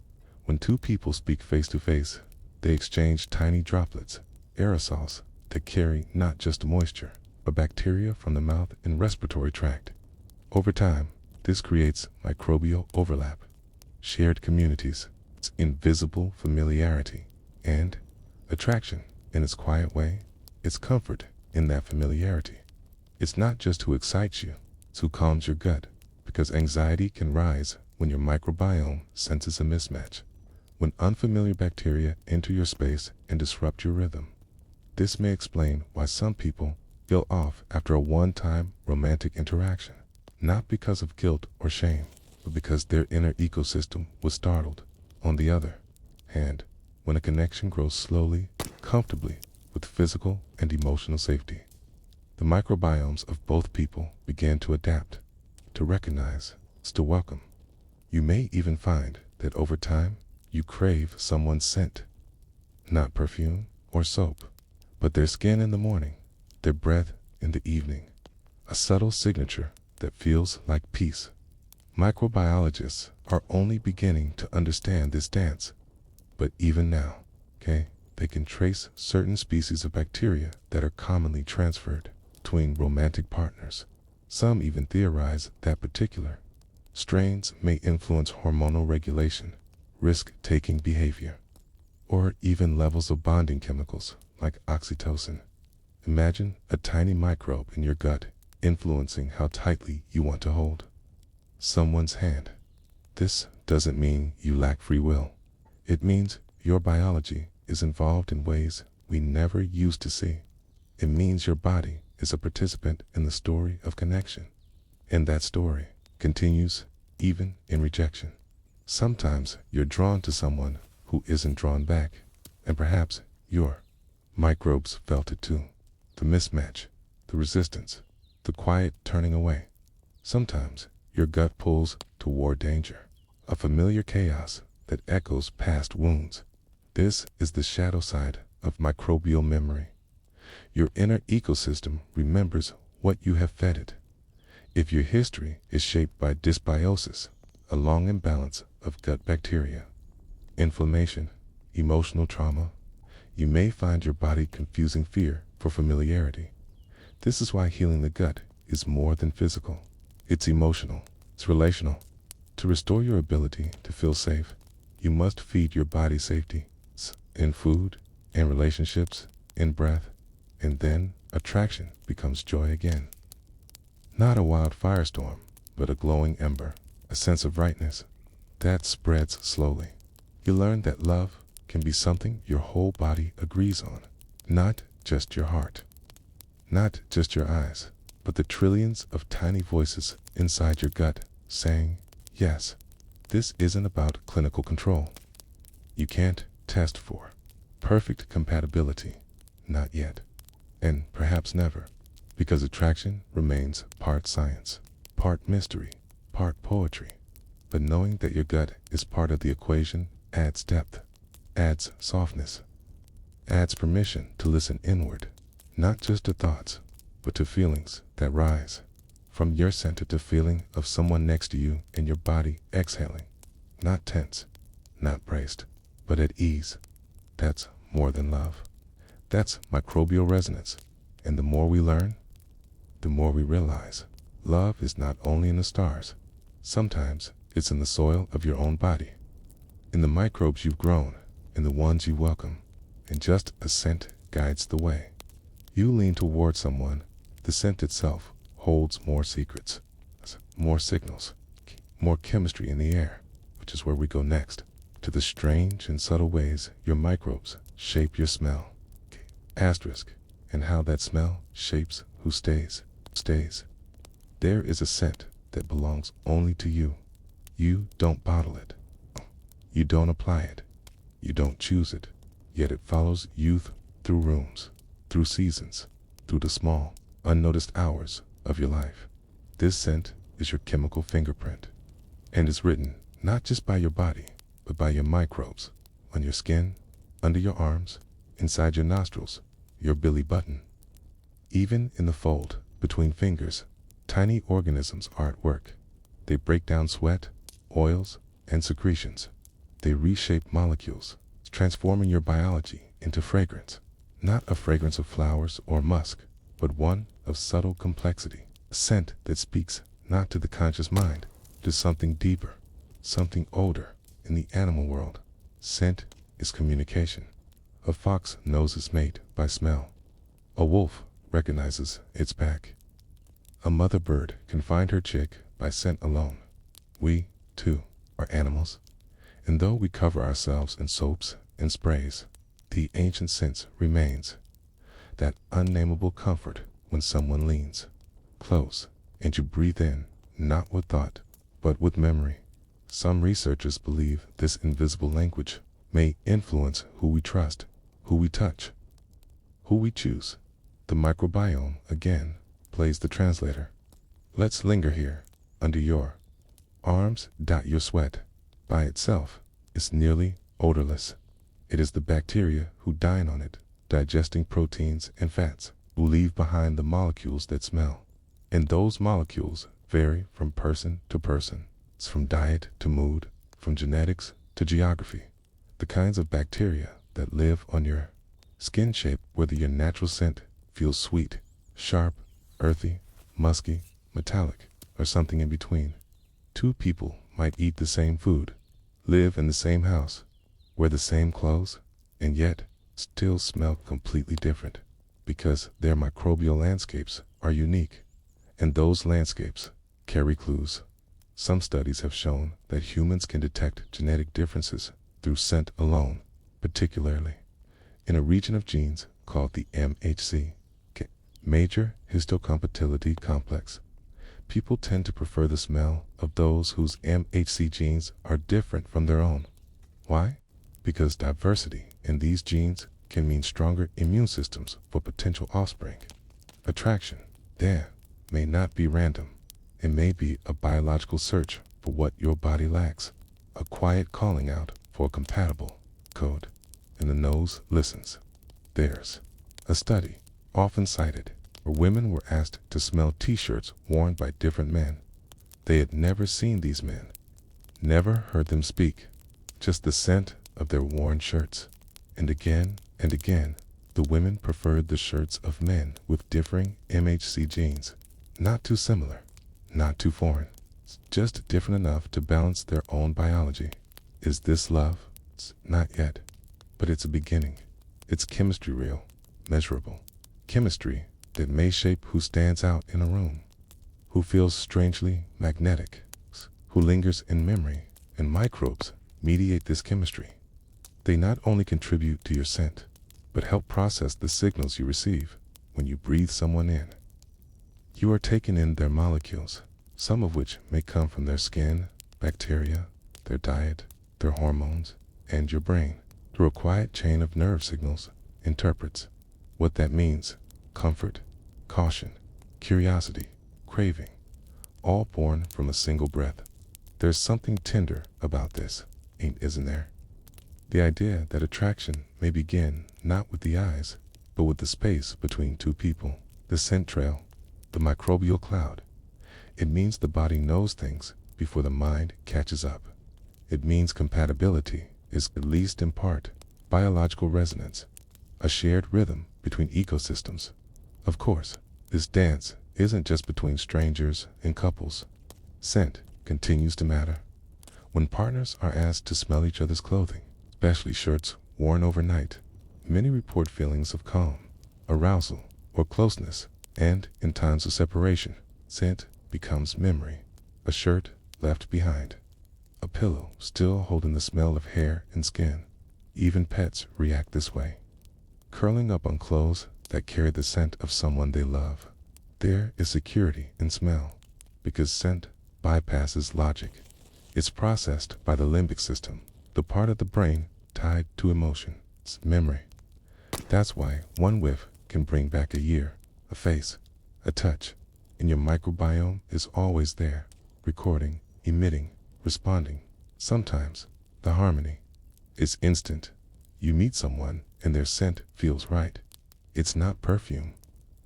A: When two people speak face to face, they exchange tiny droplets, aerosols, that carry not just moisture, but bacteria from the mouth and respiratory tract. Over time, this creates microbial overlap, shared communities, invisible familiarity, and attraction in its quiet way. It's comfort in that familiarity. It's not just who excites you, it's who calms your gut, because anxiety can rise when your microbiome senses a mismatch, when unfamiliar bacteria enter your space and disrupt your rhythm. This may explain why some people feel off after a one-time romantic interaction, not because of guilt or shame, but because their inner ecosystem was startled. On the other hand, when a connection grows slowly, comfortably, with physical and emotional safety, the microbiomes of both people begin to adapt, to recognize, to welcome. You may even find that over time, you crave someone's scent, not perfume or soap, but their skin in the morning, their breath in the evening, a subtle signature that feels like peace. Microbiologists are only beginning to understand this dance, but even now, they can trace certain species of bacteria that are commonly transferred between romantic partners. Some even theorize that particular strains may influence hormonal regulation, risk-taking behavior, or even levels of bonding chemicals like oxytocin. Imagine a tiny microbe in your gut influencing how tightly you want to hold someone's hand. This doesn't mean you lack free will. It means your biology is involved in ways we never used to see. It means your body is a participant in the story of connection. And that story continues even in rejection. Sometimes you're drawn to someone who isn't drawn back, and perhaps your microbes felt it too. The mismatch, the resistance, the quiet turning away. Sometimes your gut pulls toward danger, a familiar chaos that echoes past wounds. This is the shadow side of microbial memory. Your inner ecosystem remembers what you have fed it. If your history is shaped by dysbiosis, a long imbalance of gut bacteria, inflammation, emotional trauma, you may find your body confusing fear for familiarity. This is why healing the gut is more than physical. It's emotional, it's relational. To restore your ability to feel safe, you must feed your body safety in food, in relationships, in breath, and then attraction becomes joy again. Not a wild firestorm, but a glowing ember, a sense of rightness that spreads slowly. You learn that love can be something your whole body agrees on, not just your heart, not just your eyes, but the trillions of tiny voices inside your gut saying, yes. This isn't about clinical control. You can't test for perfect compatibility, not yet, and perhaps never, because attraction remains part science, part mystery, part poetry. But knowing that your gut is part of the equation adds depth, adds softness, adds permission to listen inward, not just to thoughts, but to feelings that rise from your center, to feeling of someone next to you and your body exhaling, not tense, not braced, but at ease. That's more than love. That's microbial resonance. And the more we learn, the more we realize love is not only in the stars. Sometimes it's in the soil of your own body, in the microbes you've grown, in the ones you welcome, and just a scent guides the way. You lean toward someone, the scent itself holds more secrets, more signals, more chemistry in the air, which is where we go next, to the strange and subtle ways your microbes shape your smell. Asterisk, and how that smell shapes who stays. There is a scent that belongs only to you. You don't bottle it. You don't apply it. You don't choose it. Yet it follows you through rooms, through seasons, through the small, unnoticed hours of your life. This scent is your chemical fingerprint, and is written not just by your body, but by your microbes, on your skin, under your arms, inside your nostrils, your belly button. Even in the fold between fingers, tiny organisms are at work. They break down sweat, oils, and secretions. They reshape molecules, transforming your biology into fragrance. Not a fragrance of flowers or musk, but one of subtle complexity. A scent that speaks not to the conscious mind, to something deeper, something older. In the animal world, scent is communication. A fox knows its mate by smell. A wolf recognizes its pack. A mother bird can find her chick by scent alone. We, too, are animals. And though we cover ourselves in soaps and sprays, the ancient sense remains. That unnameable comfort when someone leans close and you breathe in, not with thought, but with memory. Some researchers believe this invisible language may influence who we trust, who we touch, who we choose. The microbiome, again, plays the translator. Let's linger here, under your arms. Your sweat, by itself, is nearly odorless. It is the bacteria who dine on it, digesting proteins and fats, who leave behind the molecules that smell. And those molecules vary from person to person. It's from diet to mood, from genetics to geography. The kinds of bacteria that live on your skin shape whether your natural scent feels sweet, sharp, earthy, musky, metallic, or something in between. Two people might eat the same food, live in the same house, wear the same clothes, and yet still smell completely different, because their microbial landscapes are unique, and those landscapes carry clues. Some studies have shown that humans can detect genetic differences through scent alone, particularly in a region of genes called the MHC, major histocompatibility complex. People tend to prefer the smell of those whose MHC genes are different from their own. Why? Because diversity in these genes can mean stronger immune systems for potential offspring. Attraction, there, may not be random. It may be a biological search for what your body lacks, a quiet calling out for a compatible code, and the nose listens. There's a study, often cited, where women were asked to smell t-shirts worn by different men. They had never seen these men, never heard them speak, just the scent of their worn shirts. And again, the women preferred the shirts of men with differing MHC genes, not too similar, not too foreign, just different enough to balance their own biology. Is this love? Not yet, but it's a beginning. It's chemistry, real, measurable. Chemistry that may shape who stands out in a room, who feels strangely magnetic, who lingers in memory, and microbes mediate this chemistry. They not only contribute to your scent, but help process the signals you receive when you breathe someone in. You are taking in their molecules, some of which may come from their skin, bacteria, their diet, their hormones, and your brain, through a quiet chain of nerve signals, interprets what that means: comfort, caution, curiosity, craving, all born from a single breath. There's something tender about this, isn't there? The idea that attraction may begin not with the eyes, but with the space between two people, the scent trail, the microbial cloud. It means the body knows things before the mind catches up. It means compatibility is, at least in part, biological resonance, a shared rhythm between ecosystems. Of course, this dance isn't just between strangers and couples. Scent continues to matter. When partners are asked to smell each other's clothing, especially shirts worn overnight, many report feelings of calm, arousal, or closeness, and in times of separation, scent becomes memory. A shirt left behind, a pillow still holding the smell of hair and skin. Even pets react this way, curling up on clothes that carry the scent of someone they love. There is security in smell, because scent bypasses logic. It's processed by the limbic system, the part of the brain tied to emotion, memory. That's why one whiff can bring back a year, a face, a touch, and your microbiome is always there, recording, emitting, responding. Sometimes the harmony is instant. You meet someone and their scent feels right. It's not perfume,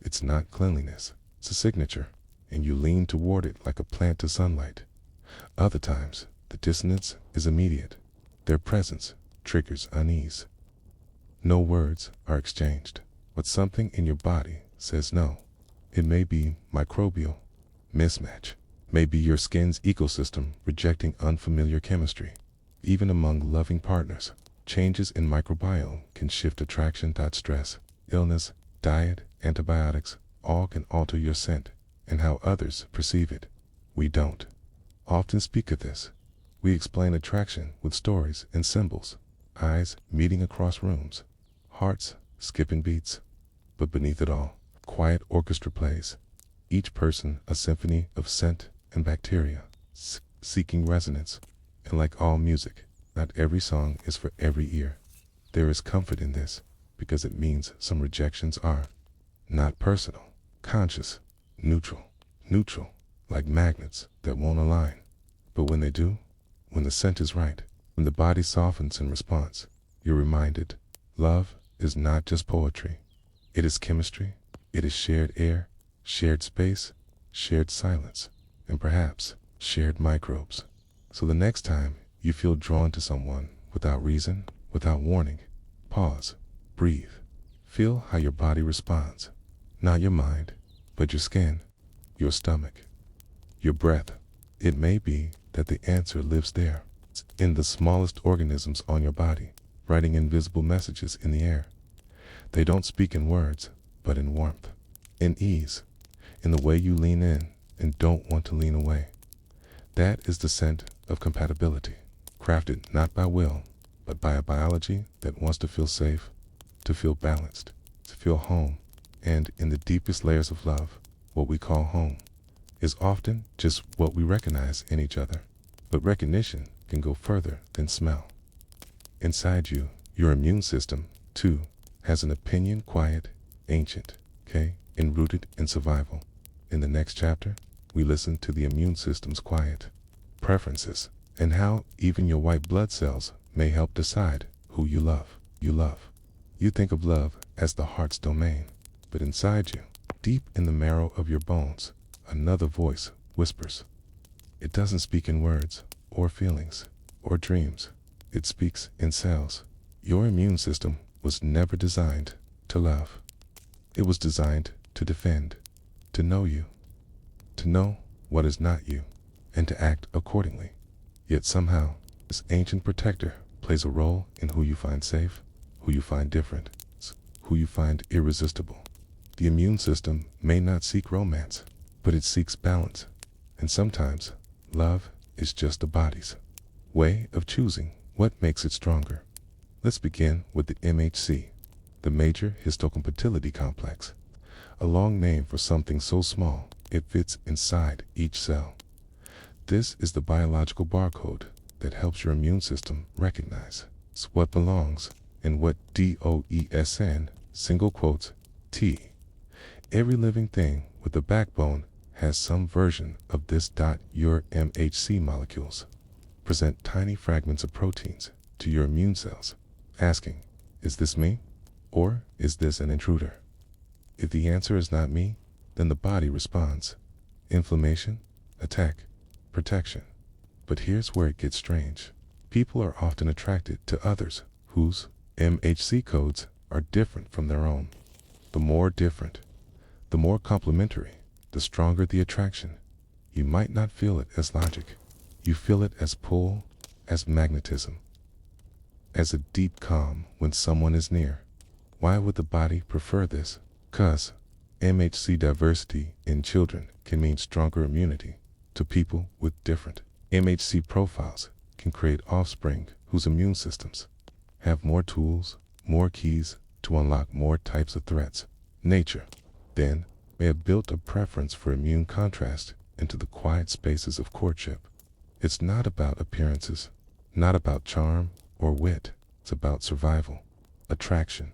A: it's not cleanliness, it's a signature, and you lean toward it like a plant to sunlight. Other times, the dissonance is immediate. Their presence triggers unease. No words are exchanged, but something in your body says no. It may be microbial mismatch, maybe your skin's ecosystem rejecting unfamiliar chemistry. Even among loving partners, changes in microbiome can shift attraction. Stress, illness, diet, antibiotics, all can alter your scent and how others perceive it. We don't often speak of this. We explain attraction with stories and symbols, eyes meeting across rooms, hearts skipping beats. But beneath it all, quiet orchestra plays, each person a symphony of scent and bacteria, seeking resonance. And like all music, not every song is for every ear. There is comfort in this, because it means some rejections are not personal, conscious, neutral, like magnets that won't align. But when they do, when the scent is right, when the body softens in response, you're reminded, love is not just poetry. It is chemistry, it is shared air, shared space, shared silence, and perhaps shared microbes. So the next time you feel drawn to someone without reason, without warning, pause, breathe, feel how your body responds. Not your mind, but your skin, your stomach, your breath. It may be that the answer lives there, in the smallest organisms on your body, writing invisible messages in the air. They don't speak in words, but in warmth, in ease, in the way you lean in and don't want to lean away. That is the scent of compatibility, crafted not by will, but by a biology that wants to feel safe, to feel balanced, to feel home. And in the deepest layers of love, what we call home is often just what we recognize in each other. But recognition can go further than smell. Inside you, your immune system, too, has an opinion, quiet, ancient, and rooted in survival. In the next chapter, we listen to the immune system's quiet preferences and how even your white blood cells may help decide who you love. You think of love as the heart's domain, but inside you, deep in the marrow of your bones, another voice whispers. It doesn't speak in words or feelings or dreams. It speaks in cells. Your immune system was never designed to love. It was designed to defend, to know you, to know what is not you, and to act accordingly. Yet somehow, this ancient protector plays a role in who you find safe, who you find different, who you find irresistible. The immune system may not seek romance, but it seeks balance. And sometimes, love is just the body's way of choosing what makes it stronger. Let's begin with the MHC, the major histocompatibility complex, a long name for something so small it fits inside each cell. This is the biological barcode that helps your immune system recognize what belongs and what DOESN, single quotes, T. Every living thing with a backbone has some version of this. Your MHC molecules present tiny fragments of proteins to your immune cells, asking, is this me? Or is this an intruder? If the answer is not me, then the body responds. Inflammation, attack, protection. But here's where it gets strange. People are often attracted to others whose MHC codes are different from their own. The more different, the more complementary, the stronger the attraction. You might not feel it as logic. You feel it as pull, as magnetism, as a deep calm when someone is near. Why would the body prefer this? 'Cause MHC diversity in children can mean stronger immunity. To people with different MHC profiles can create offspring whose immune systems have more tools, more keys to unlock more types of threats. Nature, then, may have built a preference for immune contrast into the quiet spaces of courtship. It's not about appearances, not about charm or wit. It's about survival. Attraction,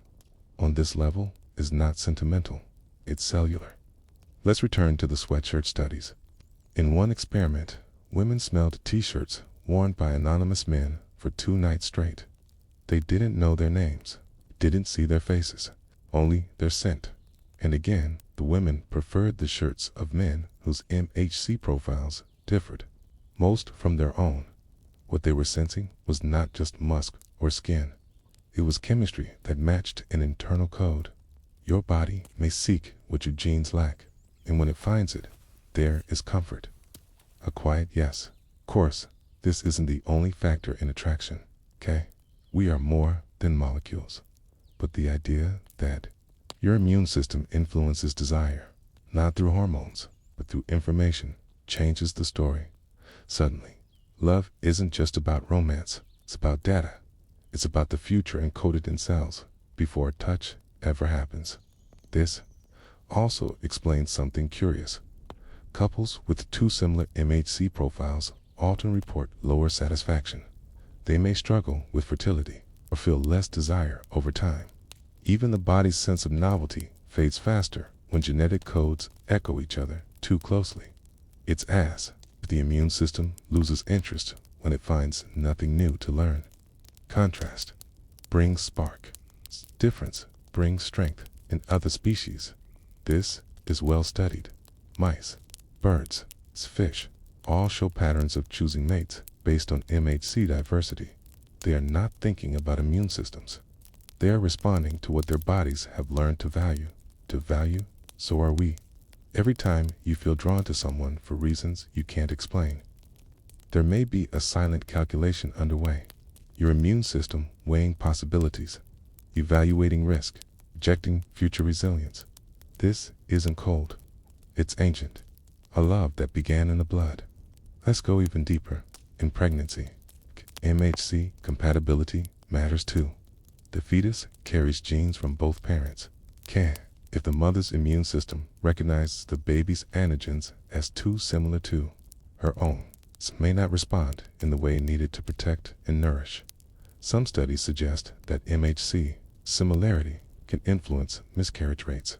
A: on this level, is not sentimental. It's cellular. Let's return to the sweatshirt studies. In one experiment, women smelled t-shirts worn by anonymous men for 2 nights straight. They didn't know their names, didn't see their faces, only their scent. And again, the women preferred the shirts of men whose MHC profiles differed most from their own. What they were sensing was not just musk or skin. It was chemistry that matched an internal code. Your body may seek what your genes lack, and when it finds it, there is comfort. A quiet yes. Of course, this isn't the only factor in attraction, okay? We are more than molecules. But the idea that your immune system influences desire, not through hormones, but through information, changes the story. Suddenly, love isn't just about romance, it's about data. It's about the future encoded in cells before touch ever happens. This also explains something curious. Couples with 2 similar MHC profiles often report lower satisfaction. They may struggle with fertility or feel less desire over time. Even the body's sense of novelty fades faster when genetic codes echo each other too closely. It's as if the immune system loses interest when it finds nothing new to learn. Contrast brings spark. Difference brings strength. In other species, this is well studied. Mice, birds, fish, all show patterns of choosing mates based on MHC diversity. They are not thinking about immune systems. They are responding to what their bodies have learned to value. To value, so are we. Every time you feel drawn to someone for reasons you can't explain, there may be a silent calculation underway. Your immune system weighing possibilities, evaluating risk, projecting future resilience. This isn't cold. It's ancient. A love that began in the blood. Let's go even deeper. In pregnancy, MHC compatibility matters too. The fetus carries genes from both parents. If the mother's immune system recognizes the baby's antigens as too similar to her own, it may not respond in the way needed to protect and nourish. Some studies suggest that MHC similarity can influence miscarriage rates,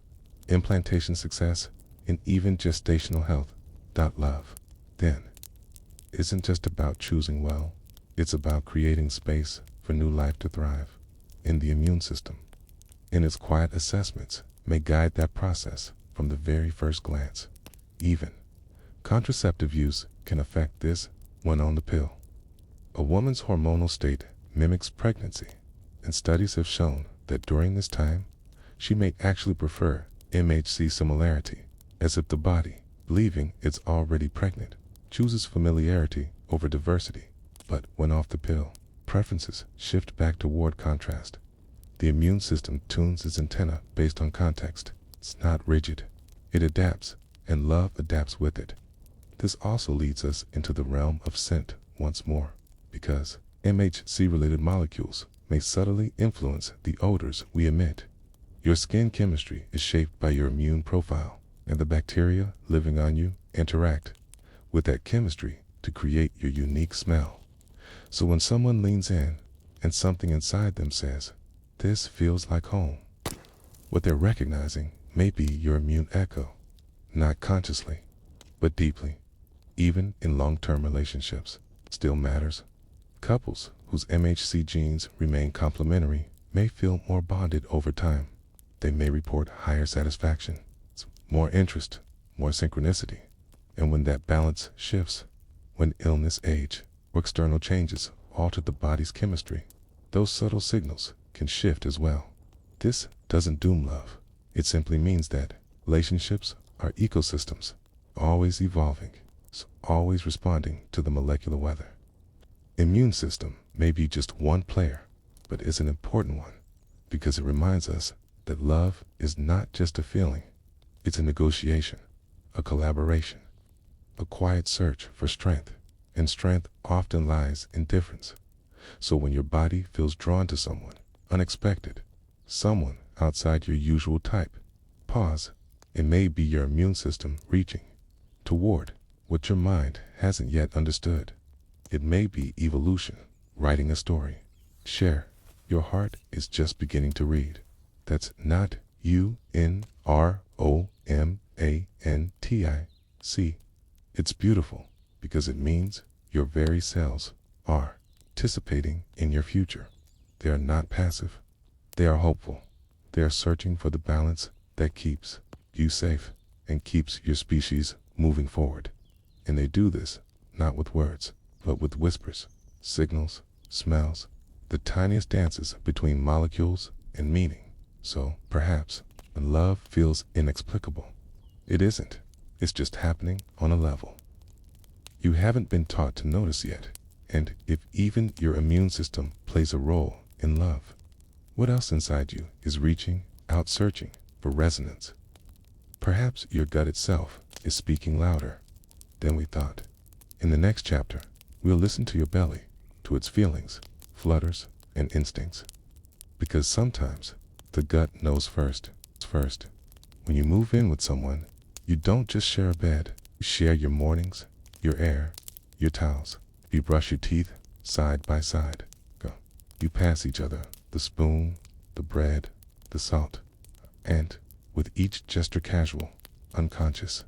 A: implantation success, and even gestational health. Love, then, isn't just about choosing well, it's about creating space for new life to thrive. In the immune system, in its quiet assessments, may guide that process from the very first glance. Even contraceptive use can affect this when on the pill. A woman's hormonal state mimics pregnancy, and studies have shown that during this time, she may actually prefer MHC similarity, as if the body, believing it's already pregnant, chooses familiarity over diversity. But when off the pill, preferences shift back toward contrast. The immune system tunes its antenna based on context. It's not rigid. It adapts, and love adapts with it. This also leads us into the realm of scent once more, because MHC-related molecules may subtly influence the odors we emit. Your skin chemistry is shaped by your immune profile, and the bacteria living on you interact with that chemistry to create your unique smell. So when someone leans in and something inside them says, "This feels like home," what they're recognizing may be your immune echo, not consciously, but deeply. Even in long-term relationships, still matters. Couples whose MHC genes remain complementary may feel more bonded over time. They may report higher satisfaction, more interest, more synchronicity. And when that balance shifts, when illness, age, or external changes alter the body's chemistry, those subtle signals can shift as well. This doesn't doom love. It simply means that relationships Our ecosystems, always evolving, always responding to the molecular weather. Immune system may be just one player, but is an important one because it reminds us that love is not just a feeling. It's a negotiation, a collaboration, a quiet search for strength, and strength often lies in difference. So when your body feels drawn to someone unexpected, someone outside your usual type, pause. It may be your immune system reaching toward what your mind hasn't yet understood. It may be evolution writing a story. Share. Your heart is just beginning to read. That's not UNROMANTIC. It's beautiful because it means your very cells are participating in your future. They are not passive. They are hopeful. They are searching for the balance that keeps you safe and keeps your species moving forward. And they do this not with words, but with whispers, signals, smells, the tiniest dances between molecules and meaning. So, perhaps, when love feels inexplicable, it isn't. It's just happening on a level you haven't been taught to notice yet. And if even your immune system plays a role in love, what else inside you is reaching out, searching for resonance? Perhaps your gut itself is speaking louder than we thought. In the next chapter, we'll listen to your belly, to its feelings, flutters, and instincts. Because sometimes the gut knows first. When you move in with someone, you don't just share a bed. You share your mornings, your air, your towels. You brush your teeth side by side. You pass each other the spoon, the bread, the salt. And with each gesture casual, unconscious,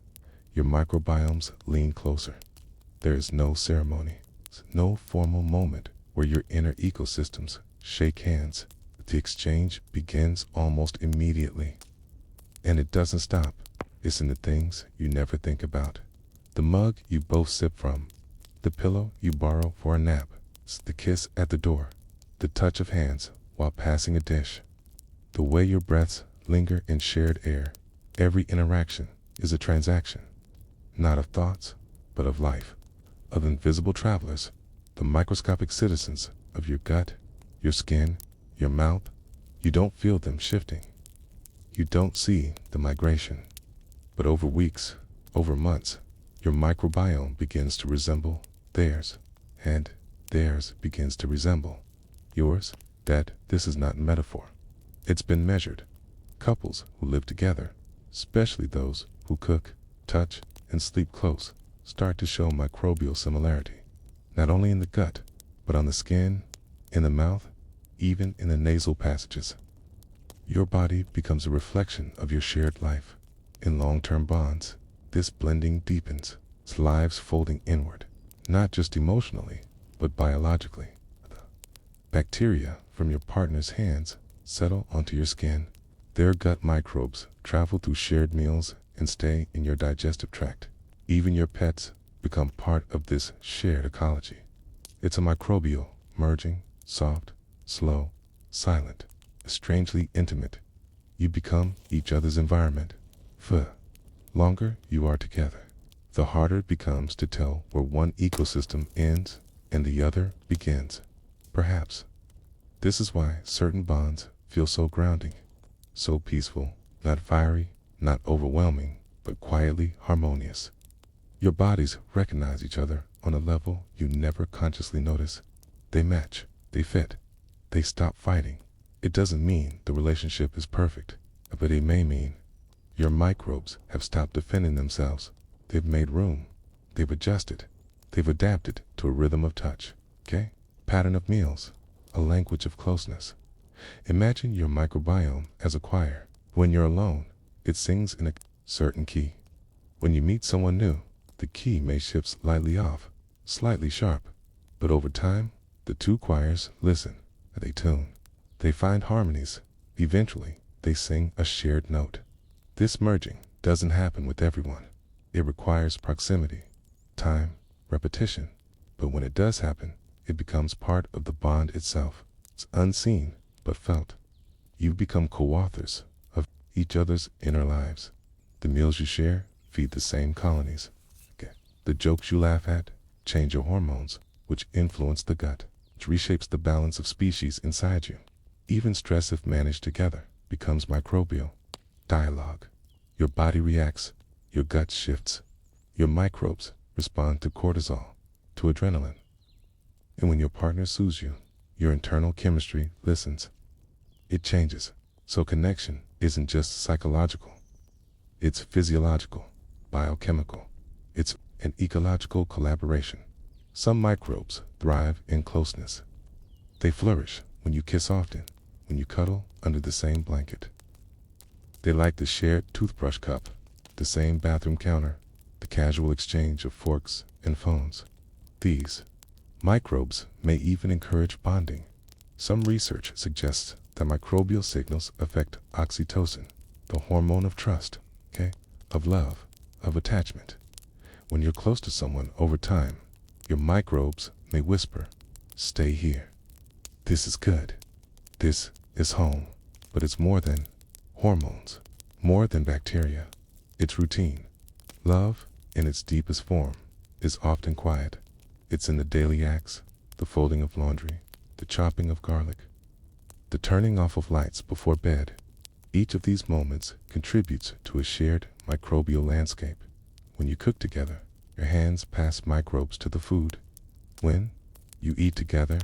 A: your microbiomes lean closer. There is no ceremony, no formal moment where your inner ecosystems shake hands. The exchange begins almost immediately. And it doesn't stop. It's in the things you never think about. The mug you both sip from, the pillow you borrow for a nap, the kiss at the door, the touch of hands while passing a dish, the way your breaths linger in shared air. Every interaction is a transaction, not of thoughts, but of life, of invisible travelers, the microscopic citizens of your gut, your skin, your mouth. You don't feel them shifting. You don't see the migration. But over weeks, over months, your microbiome begins to resemble theirs, and theirs begins to resemble yours. This is not metaphor. It's been measured. Couples who live together, especially those who cook, touch, and sleep close, start to show microbial similarity, not only in the gut, but on the skin, in the mouth, even in the nasal passages. Your body becomes a reflection of your shared life. In long-term bonds, this blending deepens, lives folding inward, not just emotionally, but biologically. Bacteria from your partner's hands settle onto your skin. Their gut microbes travel through shared meals and stay in your digestive tract. Even your pets become part of this shared ecology. It's a microbial merging, soft, slow, silent, strangely intimate. You become each other's environment. The longer you are together, the harder it becomes to tell where one ecosystem ends and the other begins. Perhaps this is why certain bonds feel so grounding, so peaceful, not fiery, not overwhelming, but quietly harmonious. Your bodies recognize each other on a level you never consciously notice. They match, they fit, they stop fighting. It doesn't mean the relationship is perfect, but it may mean your microbes have stopped defending themselves. They've made room. They've adjusted. They've adapted to a rhythm of touch. Pattern of meals, a language of closeness. Imagine your microbiome as a choir. When you're alone, it sings in a certain key. When you meet someone new, the key may shift slightly off, slightly sharp. But over time, the two choirs listen, they tune, they find harmonies. Eventually, they sing a shared note. This merging doesn't happen with everyone. It requires proximity, time, repetition. But when it does happen, it becomes part of the bond itself. It's unseen, but felt. You become co-authors of each other's inner lives. The meals you share feed the same colonies. Okay. The jokes you laugh at change your hormones, which influence the gut, which reshapes the balance of species inside you. Even stress, if managed together, becomes microbial dialogue. Your body reacts, your gut shifts, your microbes respond to cortisol, to adrenaline. And when your partner soothes you, your internal chemistry listens. It changes. So connection isn't just psychological. It's physiological, biochemical. It's an ecological collaboration. Some microbes thrive in closeness. They flourish when you kiss often, when you cuddle under the same blanket. They like the shared toothbrush cup, the same bathroom counter, the casual exchange of forks and phones. These microbes may even encourage bonding. Some research suggests that microbial signals affect oxytocin, the hormone of trust, of love, of attachment. When you're close to someone over time, your microbes may whisper, "Stay here. This is good. This is home." But it's more than hormones, more than bacteria. It's routine. Love, in its deepest form, is often quiet. It's in the daily acts, the folding of laundry, the chopping of garlic, the turning off of lights before bed. Each of these moments contributes to a shared microbial landscape. When you cook together, your hands pass microbes to the food. When you eat together,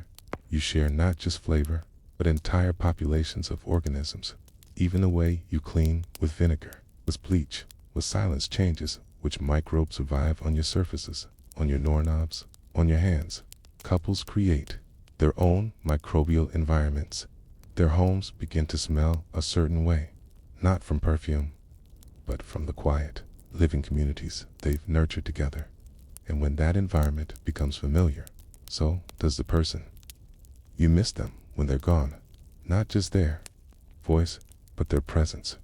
A: you share not just flavor, but entire populations of organisms. Even the way you clean with vinegar, with bleach, with silence changes which microbes survive on your surfaces, on your doorknobs, on your hands. Couples create their own microbial environments. Their homes begin to smell a certain way, not from perfume, but from the quiet, living communities they've nurtured together. And when that environment becomes familiar, so does the person. You miss them when they're gone, not just their voice, but their presence,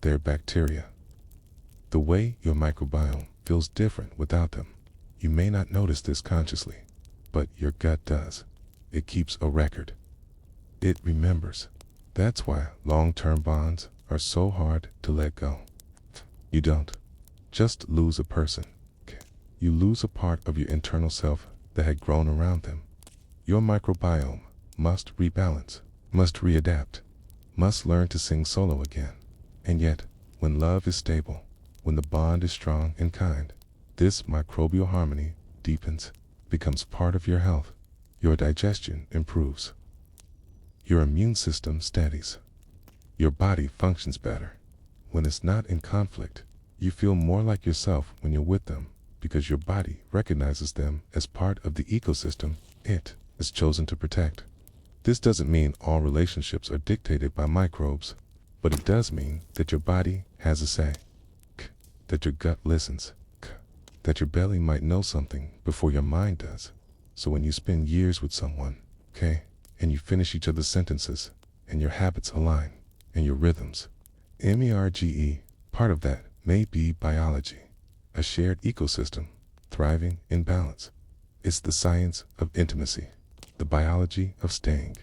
A: their bacteria. The way your microbiome feels different without them. You may not notice this consciously, but your gut does. It keeps a record. It remembers. That's why long-term bonds are so hard to let go. You don't just lose a person. You lose a part of your internal self that had grown around them. Your microbiome must rebalance, must readapt, must learn to sing solo again. And yet, when love is stable, when the bond is strong and kind, this microbial harmony deepens, becomes part of your health. Your digestion improves. Your immune system steadies. Your body functions better. When it's not in conflict, you feel more like yourself when you're with them, because your body recognizes them as part of the ecosystem it has chosen to protect. This doesn't mean all relationships are dictated by microbes, but it does mean that your body has a say, that your gut listens, that your belly might know something before your mind does. So when you spend years with someone, and you finish each other's sentences, and your habits align, and your rhythms, MERGE, part of that may be biology, a shared ecosystem, thriving in balance. It's the science of intimacy, the biology of staying.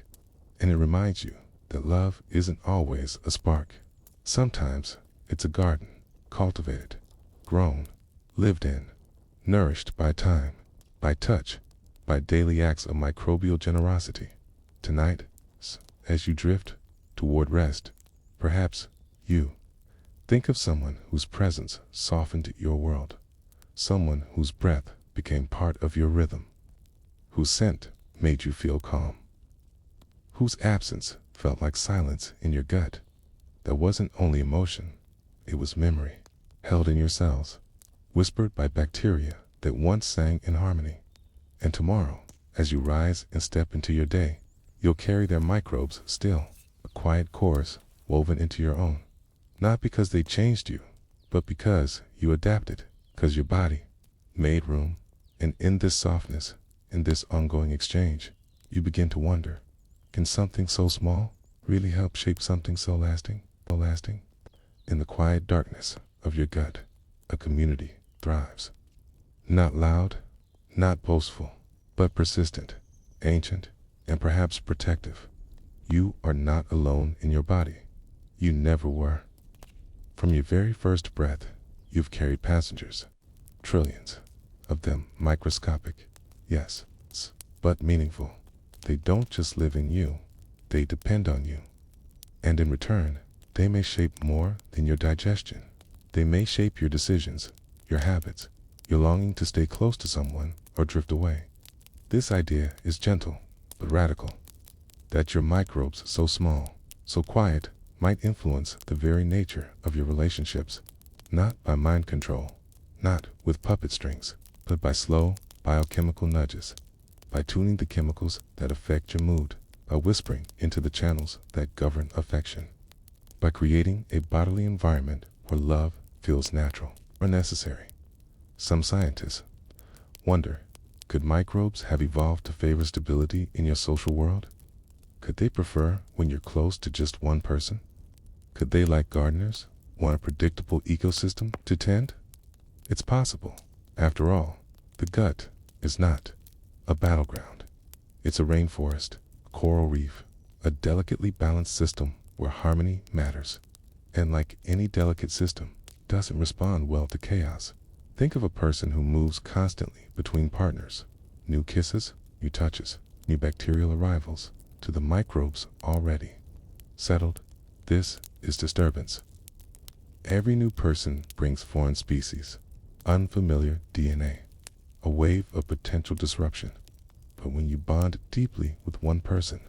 A: And it reminds you that love isn't always a spark. Sometimes it's a garden, cultivated, grown, lived in, nourished by time, by touch, by daily acts of microbial generosity. Tonight, as you drift toward rest, perhaps you think of someone whose presence softened your world, someone whose breath became part of your rhythm, whose scent made you feel calm, whose absence felt like silence in your gut. That wasn't only emotion, it was memory, held in your cells, whispered by bacteria that once sang in harmony. And tomorrow, as you rise and step into your day, you'll carry their microbes still, a quiet chorus woven into your own. Not because they changed you, but because you adapted, because your body made room. And in this softness, in this ongoing exchange, you begin to wonder, can something so small really help shape something so lasting? In the quiet darkness of your gut, a community thrives. Not loud, not boastful, but persistent, ancient, and perhaps protective. You are not alone in your body. You never were. From your very first breath, you've carried passengers. Trillions of them, microscopic, yes, but meaningful. They don't just live in you, they depend on you. And in return, they may shape more than your digestion. They may shape your decisions, your habits, your longing to stay close to someone or drift away. This idea is gentle, but radical. That your microbes, so small, so quiet, might influence the very nature of your relationships, not by mind control, not with puppet strings, but by slow biochemical nudges, by tuning the chemicals that affect your mood, by whispering into the channels that govern affection, by creating a bodily environment where love feels natural or necessary. Some scientists wonder, could microbes have evolved to favor stability in your social world? Could they prefer when you're close to just one person? Could they, like gardeners, want a predictable ecosystem to tend? It's possible. After all, the gut is not a battleground. It's a rainforest, a coral reef, a delicately balanced system where harmony matters. And like any delicate system, doesn't respond well to chaos. Think of a person who moves constantly between partners, new kisses, new touches, new bacterial arrivals, to the microbes already settled. This is disturbance. Every new person brings foreign species, unfamiliar DNA, a wave of potential disruption. But when you bond deeply with one person,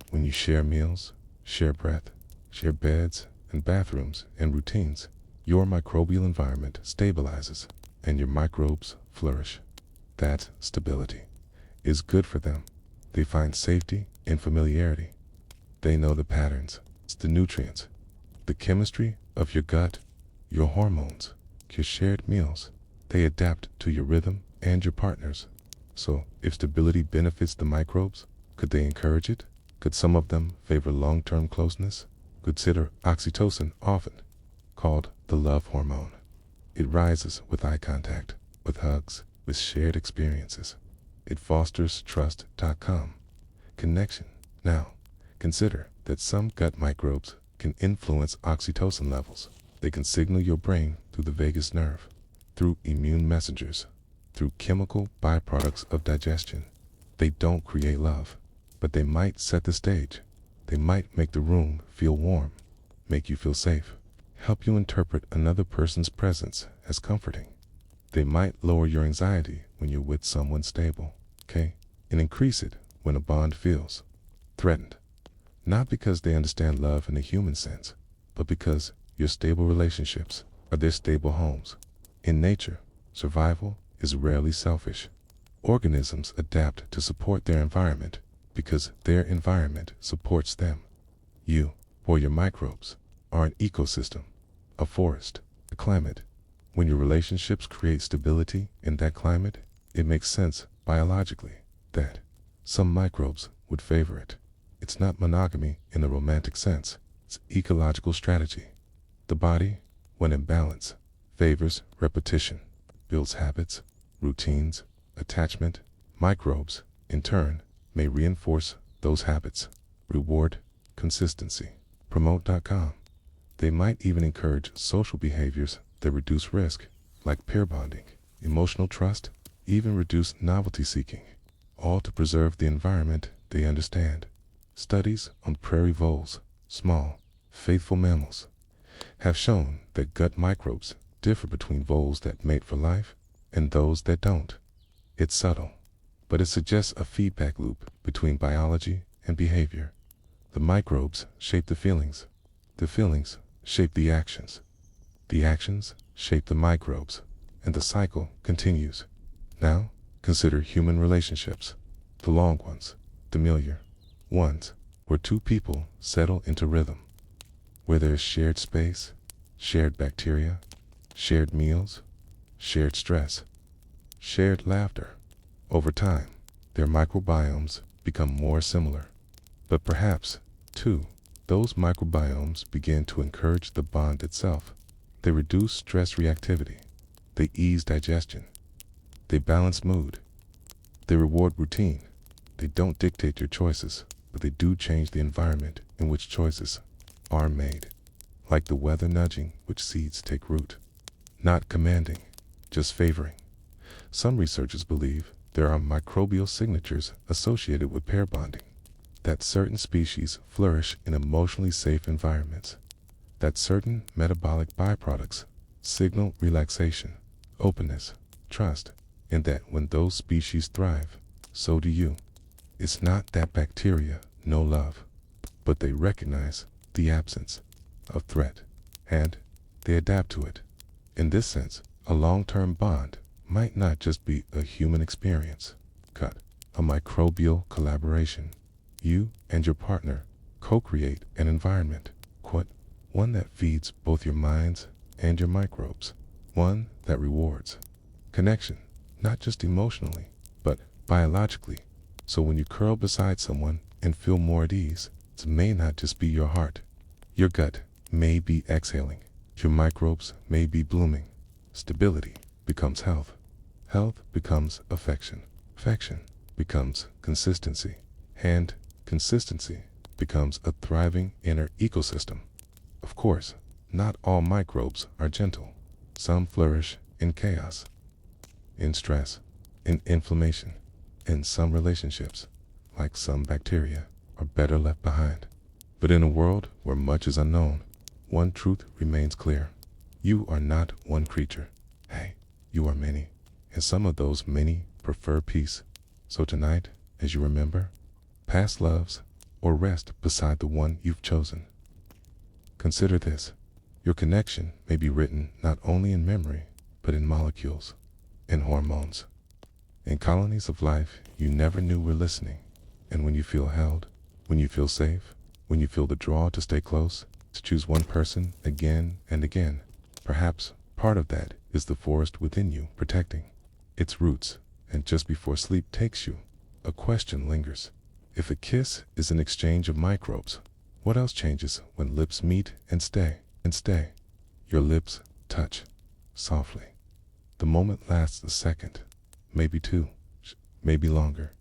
A: when you share meals, share breath, share beds and bathrooms and routines, your microbial environment stabilizes and your microbes flourish. That stability is good for them. They find safety in familiarity. They know the patterns, the nutrients, the chemistry of your gut, your hormones, your shared meals. They adapt to your rhythm and your partner's. So, if stability benefits the microbes, could they encourage it? Could some of them favor long-term closeness? Consider oxytocin, often called the love hormone. It rises with eye contact, with hugs, with shared experiences. It fosters trust.com connection. Now, consider that some gut microbes can influence oxytocin levels. They can signal your brain through the vagus nerve, through immune messengers, through chemical byproducts of digestion. They don't create love, but they might set the stage. They might make the room feel warm, make you feel safe, help you interpret another person's presence as comforting. They might lower your anxiety when you're with someone stable, okay? And increase it when a bond feels threatened. Not because they understand love in a human sense, but because your stable relationships are their stable homes. In nature, survival is rarely selfish. Organisms adapt to support their environment because their environment supports them. You, or your microbes, are an ecosystem, a forest, a climate. When your relationships create stability in that climate, it makes sense biologically that some microbes would favor it. It's not monogamy in the romantic sense, it's ecological strategy. The body, when in balance, favors repetition, builds habits, routines, attachment. Microbes, in turn, may reinforce those habits, reward consistency. Promote.com. They might even encourage social behaviors that reduce risk, like peer bonding, emotional trust, even reduce novelty seeking, all to preserve the environment they understand. Studies on prairie voles, small, faithful mammals, have shown that gut microbes differ between voles that mate for life and those that don't. It's subtle, but it suggests a feedback loop between biology and behavior. The microbes shape the feelings shape the actions shape the microbes, and the cycle continues. Now, consider human relationships, the long ones, familiar ones, where two people settle into rhythm, where there is shared space, shared bacteria, shared meals, shared stress, shared laughter. Over time, their microbiomes become more similar. But perhaps, too, those microbiomes begin to encourage the bond itself. They reduce stress reactivity. They ease digestion. They balance mood. They reward routine. They don't dictate your choices, but they do change the environment in which choices are made. like the weather nudging which seeds take root. Not commanding, just favoring. Some researchers believe there are microbial signatures associated with pair bonding, that certain species flourish in emotionally safe environments, that certain metabolic byproducts signal relaxation, openness, trust, and that when those species thrive, so do you. It's not that bacteria know love, but they recognize the absence of threat, and they adapt to it. In this sense, a long-term bond might not just be a human experience, but a microbial collaboration. You and your partner co-create an environment, one that feeds both your minds and your microbes, one that rewards connection, not just emotionally, but biologically. So when you curl beside someone and feel more at ease, it may not just be your heart. Your gut may be exhaling. Your microbes may be blooming. Stability becomes health. Health becomes affection. Affection becomes consistency. And consistency becomes a thriving inner ecosystem. Of course, not all microbes are gentle. Some flourish in chaos, in stress, in inflammation. And some relationships, like some bacteria, are better left behind. But in a world where much is unknown, one truth remains clear. You are not one creature. Hey, you are many. And some of those many prefer peace. So tonight, as you remember past loves or rest beside the one you've chosen, consider this. Your connection may be written not only in memory, but in molecules, in hormones, in colonies of life you never knew were listening. And when you feel held, when you feel safe, when you feel the draw to stay close, to choose one person again and again, perhaps part of that is the forest within you protecting its roots. And just before sleep takes you, a question lingers. If a kiss is an exchange of microbes, what else changes when lips meet and stay? Your lips touch softly. The moment lasts a second, maybe two, maybe longer.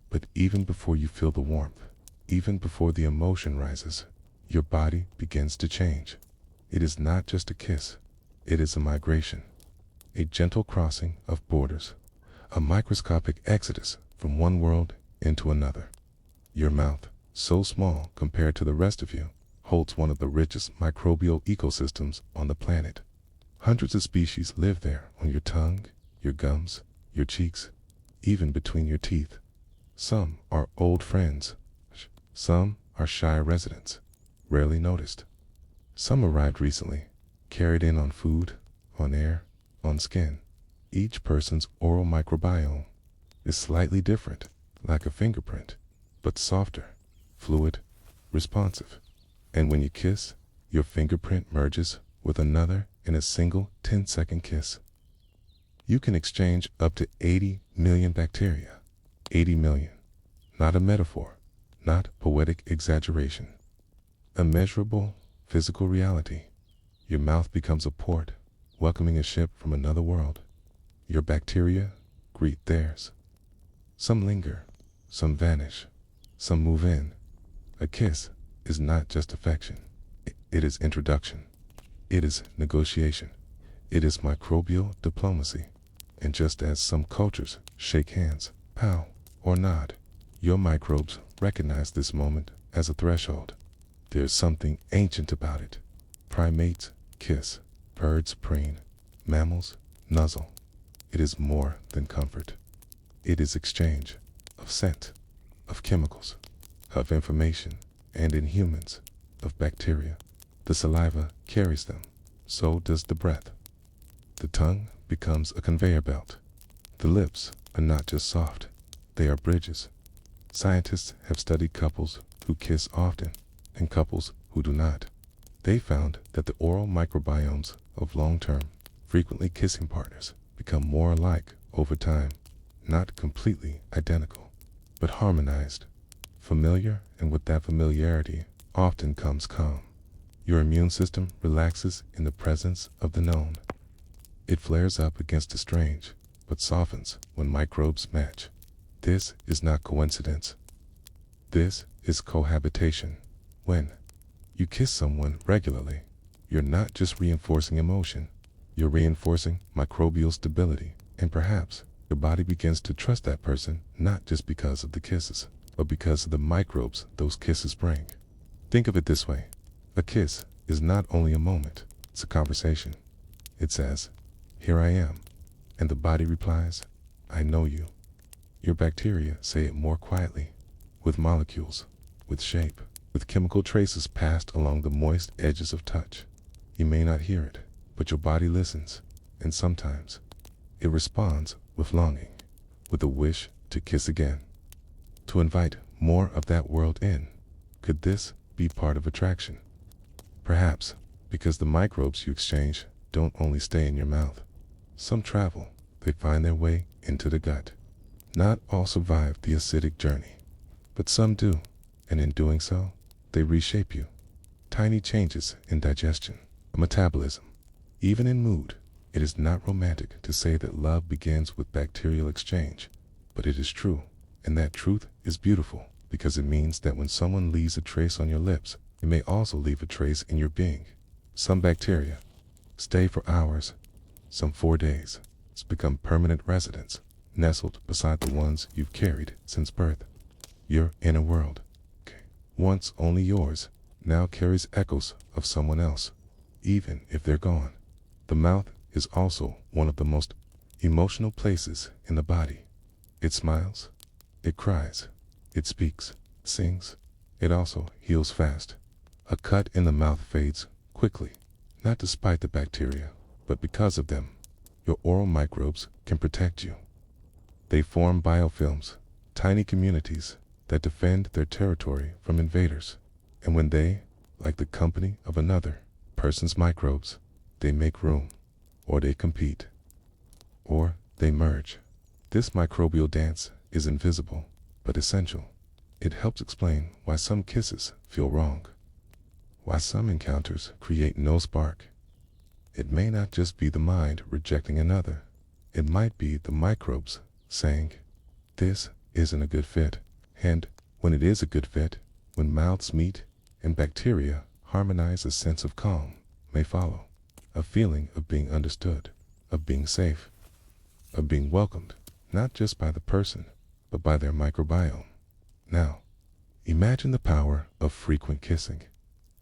A: But even before you feel the warmth, even before the emotion rises, your body begins to change. It is not just a kiss, it is a migration, a gentle crossing of borders, a microscopic exodus from one world into another. Your mouth, so small compared to the rest of you, holds one of the richest microbial ecosystems on the planet. Hundreds of species live there, on your tongue, your gums, your cheeks, even between your teeth. Some are old friends. Some are shy residents, rarely noticed. Some arrived recently, carried in on food, on air, on skin. Each person's oral microbiome is slightly different, like a fingerprint, but softer, fluid, responsive. And when you kiss, your fingerprint merges with another in a single 10-second kiss. You can exchange up to 80 million bacteria. 80 million. Not a metaphor, not poetic exaggeration. A measurable physical reality. Your mouth becomes a port, welcoming a ship from another world. Your bacteria greet theirs. Some linger, some vanish, some move in. A kiss is not just affection. It is introduction. It is negotiation. It is microbial diplomacy. And just as some cultures shake hands, bow, or nod, your microbes recognize this moment as a threshold. There's something ancient about it. Primates kiss, birds preen, mammals nuzzle. It is more than comfort. It is exchange of scent, of chemicals, of information, and in humans, of bacteria. The saliva carries them, so does the breath. The tongue becomes a conveyor belt. The lips are not just soft, they are bridges. Scientists have studied couples who kiss often and couples who do not. They found that the oral microbiomes of long-term, frequently kissing partners become more alike over time, not completely identical, but harmonized, familiar, and with that familiarity often comes calm. Your immune system relaxes in the presence of the known. It flares up against the strange, but softens when microbes match. This is not coincidence. This is cohabitation. When you kiss someone regularly, you're not just reinforcing emotion, you're reinforcing microbial stability, and perhaps your body begins to trust that person not just because of the kisses, but because of the microbes those kisses bring. Think of it this way. A kiss is not only a moment, it's a conversation. It says, "Here I am," and the body replies, "I know you." Your bacteria say it more quietly, with molecules, with shape, with chemical traces passed along the moist edges of touch. You may not hear it, but your body listens, and sometimes it responds with longing, with a wish to kiss again, to invite more of that world in. Could this be part of attraction? Perhaps because the microbes you exchange don't only stay in your mouth. Some travel, they find their way into the gut. Not all survive the acidic journey, but some do, and in doing so, they reshape you. Tiny changes in digestion, metabolism, even in mood. It is not romantic to say that love begins with bacterial exchange, but it is true, and that truth is beautiful because it means that when someone leaves a trace on your lips, it may also leave a trace in your being. Some bacteria stay for hours, some 4 days. It's become permanent residents, nestled beside the ones you've carried since birth. Your inner world, once only yours, now carries echoes of someone else, even if they're gone. The mouth is also one of the most emotional places in the body. It smiles, it cries, it speaks, sings. It also heals fast. A cut in the mouth fades quickly, not despite the bacteria, but because of them. Your oral microbes can protect you. They form biofilms, tiny communities that defend their territory from invaders. And when they, like the company of another person's microbes, they make room, or they compete, or they merge. This microbial dance is invisible, but essential. It helps explain why some kisses feel wrong, why some encounters create no spark. It may not just be the mind rejecting another. It might be the microbes saying, "This isn't a good fit." And when it is a good fit, when mouths meet and bacteria harmonize, a sense of calm may follow. A feeling of being understood, of being safe, of being welcomed, not just by the person, but by their microbiome. Now, imagine the power of frequent kissing.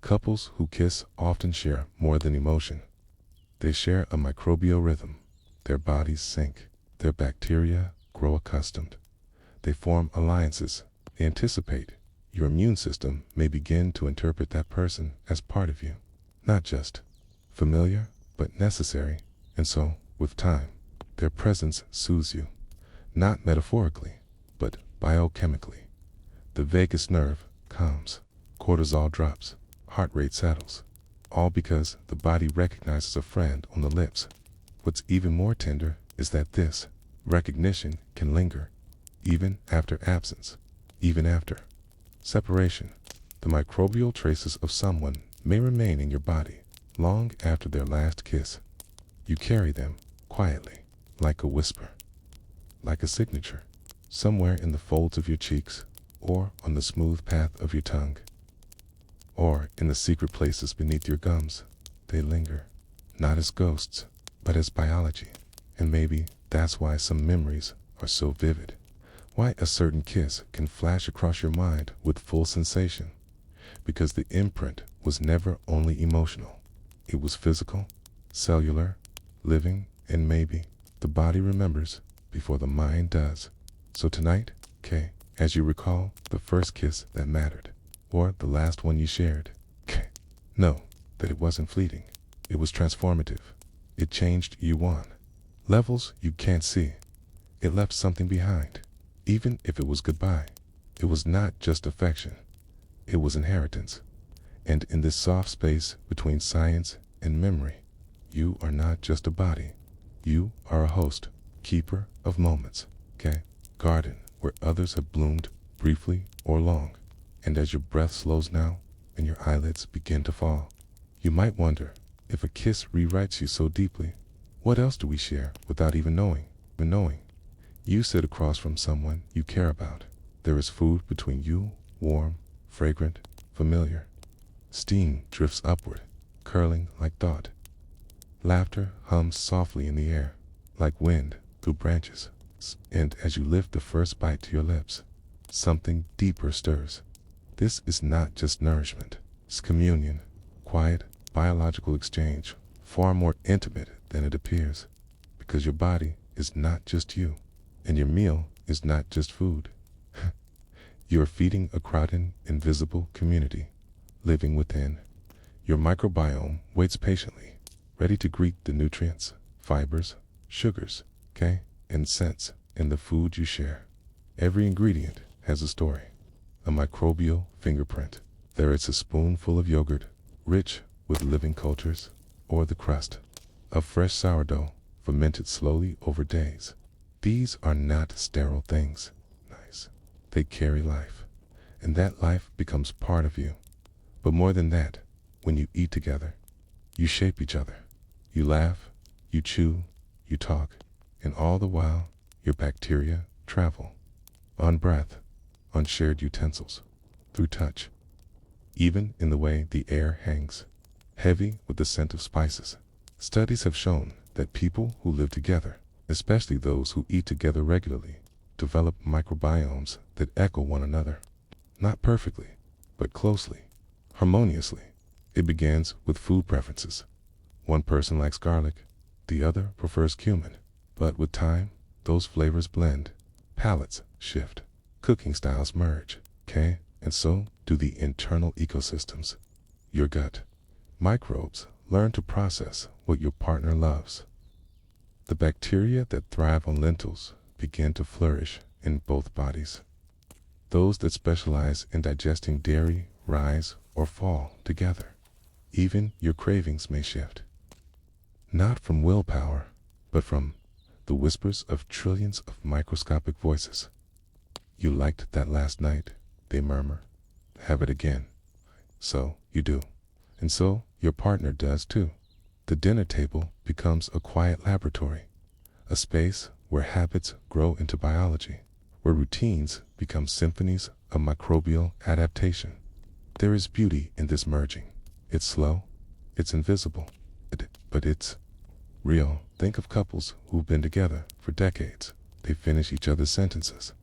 A: Couples who kiss often share more than emotion. They share a microbial rhythm. Their bodies sync. Their bacteria grow accustomed. They form alliances. They anticipate. Your immune system may begin to interpret that person as part of you. Not just familiar, but necessary. And so, with time, their presence soothes you. Not metaphorically, but biochemically. The vagus nerve calms. Cortisol drops. Heart rate settles. All because the body recognizes a friend on the lips. What's even more tender is that this recognition can linger, even after absence, even after separation. The microbial traces of someone may remain in your body long after their last kiss. You carry them quietly, like a whisper, like a signature, somewhere in the folds of your cheeks, or on the smooth path of your tongue, or in the secret places beneath your gums. They linger, not as ghosts, but as biology. And maybe that's why some memories are so vivid. Why a certain kiss can flash across your mind with full sensation. Because the imprint was never only emotional. It was physical, cellular, living, and maybe the body remembers before the mind does. So tonight, as you recall the first kiss that mattered, or the last one you shared, know that it wasn't fleeting. It was transformative. It changed you on levels you can't see. It left something behind. Even if it was goodbye, it was not just affection. It was inheritance. And in this soft space between science and memory, you are not just a body. You are a host, keeper of moments, garden where others have bloomed briefly or long. And as your breath slows now and your eyelids begin to fall, you might wonder, if a kiss rewrites you so deeply, what else do we share without even knowing? You sit across from someone you care about. There is food between you, warm, fragrant, familiar. Steam drifts upward. curling like thought. Laughter hums softly in the air, like wind through branches. And as you lift the first bite to your lips, something deeper stirs. This is not just nourishment. It's communion, quiet, biological exchange, far more intimate than it appears. Because your body is not just you, and your meal is not just food. You are feeding a crowded, invisible community, living within. Your microbiome waits patiently, ready to greet the nutrients, fibers, sugars, and scents in the food you share. Every ingredient has a story, a microbial fingerprint. There is a spoonful of yogurt, rich with living cultures, or the crust of fresh sourdough, fermented slowly over days. These are not sterile things. They carry life, and that life becomes part of you. But more than that, when you eat together, you shape each other. You laugh, you chew, you talk, and all the while, your bacteria travel. On breath, on shared utensils, through touch. Even in the way the air hangs, heavy with the scent of spices. Studies have shown that people who live together, especially those who eat together regularly, develop microbiomes that echo one another. Not perfectly, but closely, harmoniously. It begins with food preferences. One person likes garlic, the other prefers cumin. But with time, those flavors blend, palates shift, cooking styles merge, and so do the internal ecosystems. Your gut. Microbes learn to process what your partner loves. The bacteria that thrive on lentils begin to flourish in both bodies. Those that specialize in digesting dairy rise or fall together. Even your cravings may shift. Not from willpower, but from the whispers of trillions of microscopic voices. You liked that last night, they murmur. Have it again. So you do. And so your partner does too. The dinner table becomes a quiet laboratory, a space where habits grow into biology, where routines become symphonies of microbial adaptation. There is beauty in this merging. It's slow, it's invisible, but it's real. Think of couples who've been together for decades. They finish each other's sentences.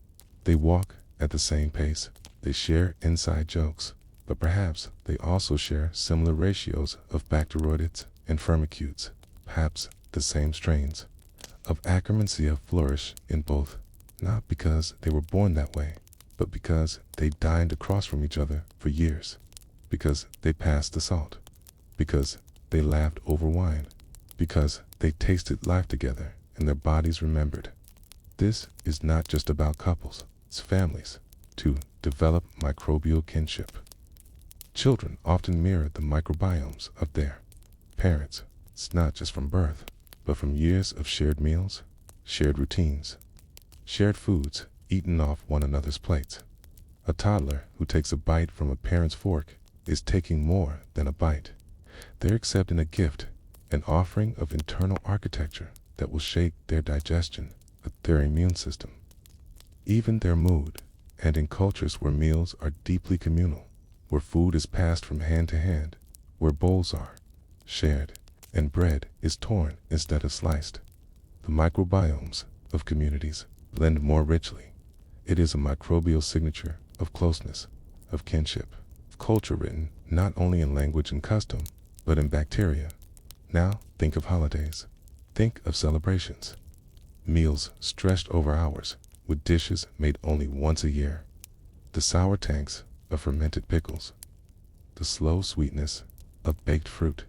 A: They walk at the same pace. They share inside jokes, but perhaps they also share similar ratios of bacteroidetes and firmicutes, perhaps the same strains of Akkermansia flourish in both, not because they were born that way, but because they dined across from each other for years, because they passed the salt, because they laughed over wine, because they tasted life together and their bodies remembered. This is not just about couples, it's families, to develop microbial kinship. Children often mirror the microbiomes of their parents. It's not just from birth, but from years of shared meals, shared routines, shared foods eaten off one another's plates. A toddler who takes a bite from a parent's fork is taking more than a bite. They're accepting a gift, an offering of internal architecture that will shape their digestion, their immune system, even their mood. And in cultures where meals are deeply communal, where food is passed from hand to hand, where bowls are shared and bread is torn instead of sliced, the microbiomes of communities blend more richly. It is a microbial signature of closeness, of kinship, of culture written not only in language and custom, but in bacteria. Now think of holidays. Think of celebrations. Meals stretched over hours, with dishes made only once a year. The sour tanks of fermented pickles. The slow sweetness of baked fruit.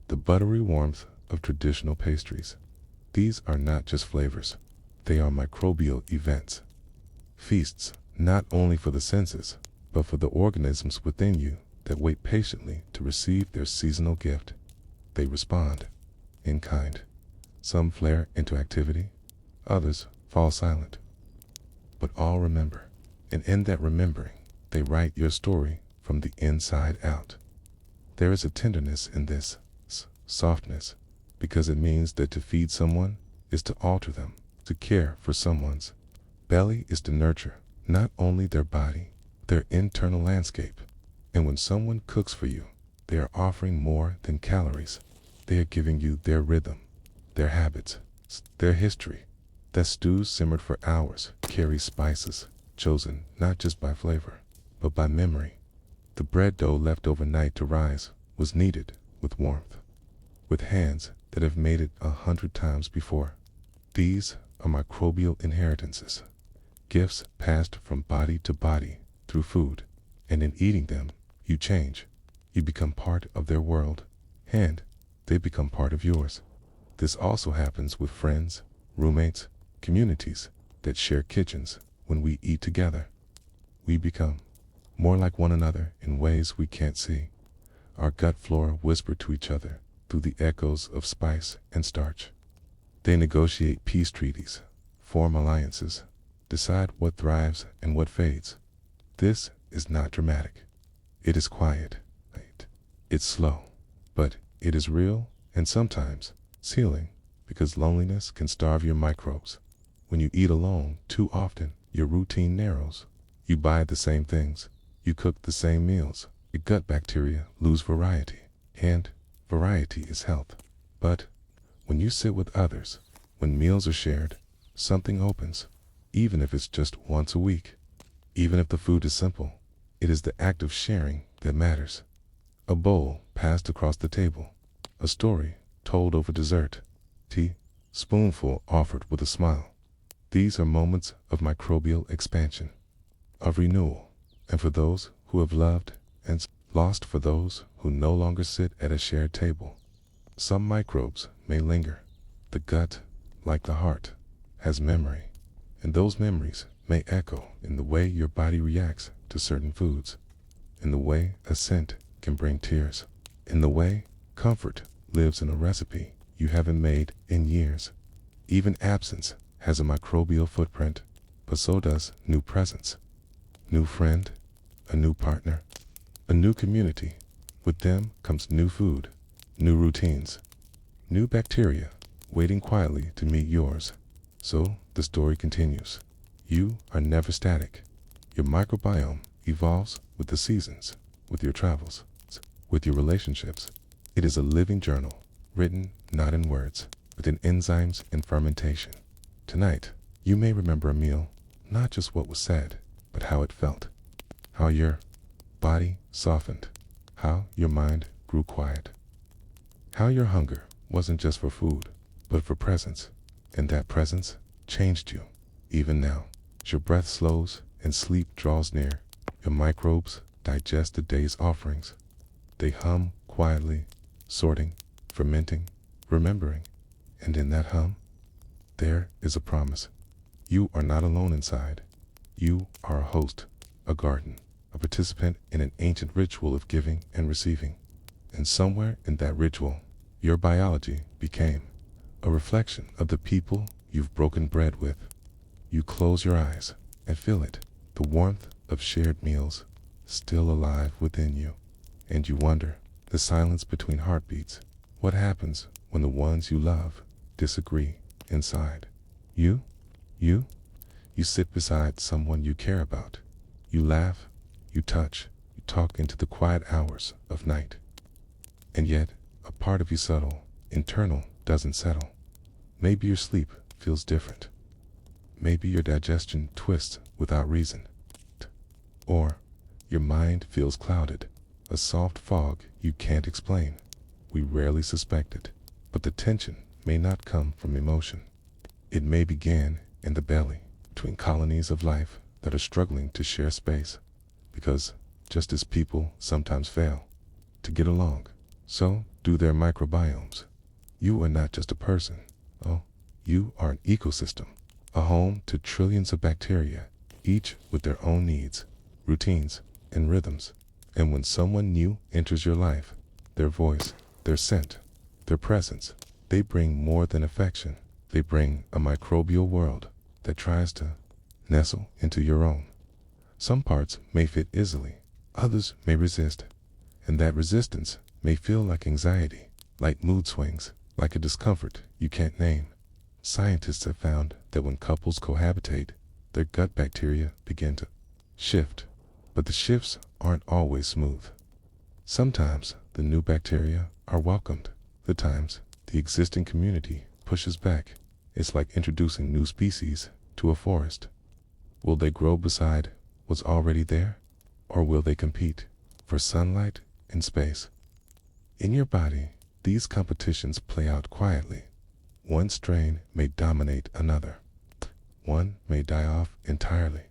A: The buttery warmth of traditional pastries. These are not just flavors. They are microbial events. Feasts, not only for the senses, but for the organisms within you that wait patiently to receive their seasonal gift. They respond in kind. Some flare into activity, others fall silent. But all remember, and in that remembering, they write your story from the inside out. There is a tenderness in this, softness, because it means that to feed someone is to alter them. To care for someone's belly is to nurture not only their body, their internal landscape. And when someone cooks for you, They are offering more than calories. They are giving you their rhythm, their habits, their history. That stew simmered for hours carries spices, chosen not just by flavor, but by memory. The bread dough left overnight to rise was kneaded with warmth, with hands that have made it 100 times before. These are microbial inheritances, gifts passed from body to body through food, and in eating them, you change. You become part of their world, and they become part of yours. This also happens with friends, roommates, communities that share kitchens. When we eat together, we become more like one another in ways we can't see. Our gut flora whisper to each other through the echoes of spice and starch. They negotiate peace treaties, form alliances, decide what thrives and what fades. This is not dramatic. It is quiet. It's slow, but it is real and sometimes healing, because loneliness can starve your microbes. When you eat alone too often, your routine narrows. You buy the same things, you cook the same meals. Your gut bacteria lose variety, and variety is health. But when you sit with others, when meals are shared, something opens, even if it's just once a week. Even if the food is simple, it is the act of sharing that matters. A bowl passed across the table, a story told over dessert, tea, spoonful offered with a smile. These are moments of microbial expansion, of renewal, and for those who have loved and lost, for those who no longer sit at a shared table. Some microbes may linger. The gut, like the heart, has memory, and those memories may echo in the way your body reacts to certain foods, in the way a scent can bring tears, in the way comfort lives in a recipe you haven't made in years. Even absence has a microbial footprint, but so does new presence. New friend, a new partner, a new community. With them comes new food, new routines, new bacteria waiting quietly to meet yours. So the story continues. You are never static. Your microbiome evolves with the seasons, with your travels, with your relationships. It is a living journal, written not in words, but in enzymes and fermentation. Tonight, you may remember a meal, not just what was said, but how it felt, how your body softened, how your mind grew quiet, how your hunger wasn't just for food, but for presence, and that presence changed you. Even now, as your breath slows and sleep draws near, your microbes digest the day's offerings. They hum quietly, sorting, fermenting, remembering, and in that hum, there is a promise. You are not alone inside. You are a host, a garden, a participant in an ancient ritual of giving and receiving. And somewhere in that ritual, your biology became a reflection of the people you've broken bread with. You close your eyes and feel it, the warmth of shared meals still alive within you. And you wonder, the silence between heartbeats, what happens when the ones you love disagree inside? You sit beside someone you care about. You laugh, you touch, you talk into the quiet hours of night. And yet, a part of you subtle, internal, doesn't settle. Maybe your sleep feels different. Maybe your digestion twists without reason. Or your mind feels clouded, a soft fog you can't explain. We rarely suspect it, but the tension may not come from emotion. It may begin in the belly, between colonies of life that are struggling to share space. Because just as people sometimes fail to get along, so do their microbiomes. You are not just a person. Oh, you are an ecosystem, a home to trillions of bacteria, each with their own needs, routines, and rhythms. And when someone new enters your life, their voice, their scent, their presence, they bring more than affection. They bring a microbial world that tries to nestle into your own. Some parts may fit easily, others may resist, and that resistance may feel like anxiety, like mood swings, like a discomfort you can't name. Scientists have found that when couples cohabitate, their gut bacteria begin to shift, but the shifts aren't always smooth. Sometimes the new bacteria are welcomed. The times the existing community pushes back. It's like introducing new species to a forest. Will they grow beside what's already there? Or will they compete for sunlight and space? In your body, these competitions play out quietly. One strain may dominate another. One may die off entirely.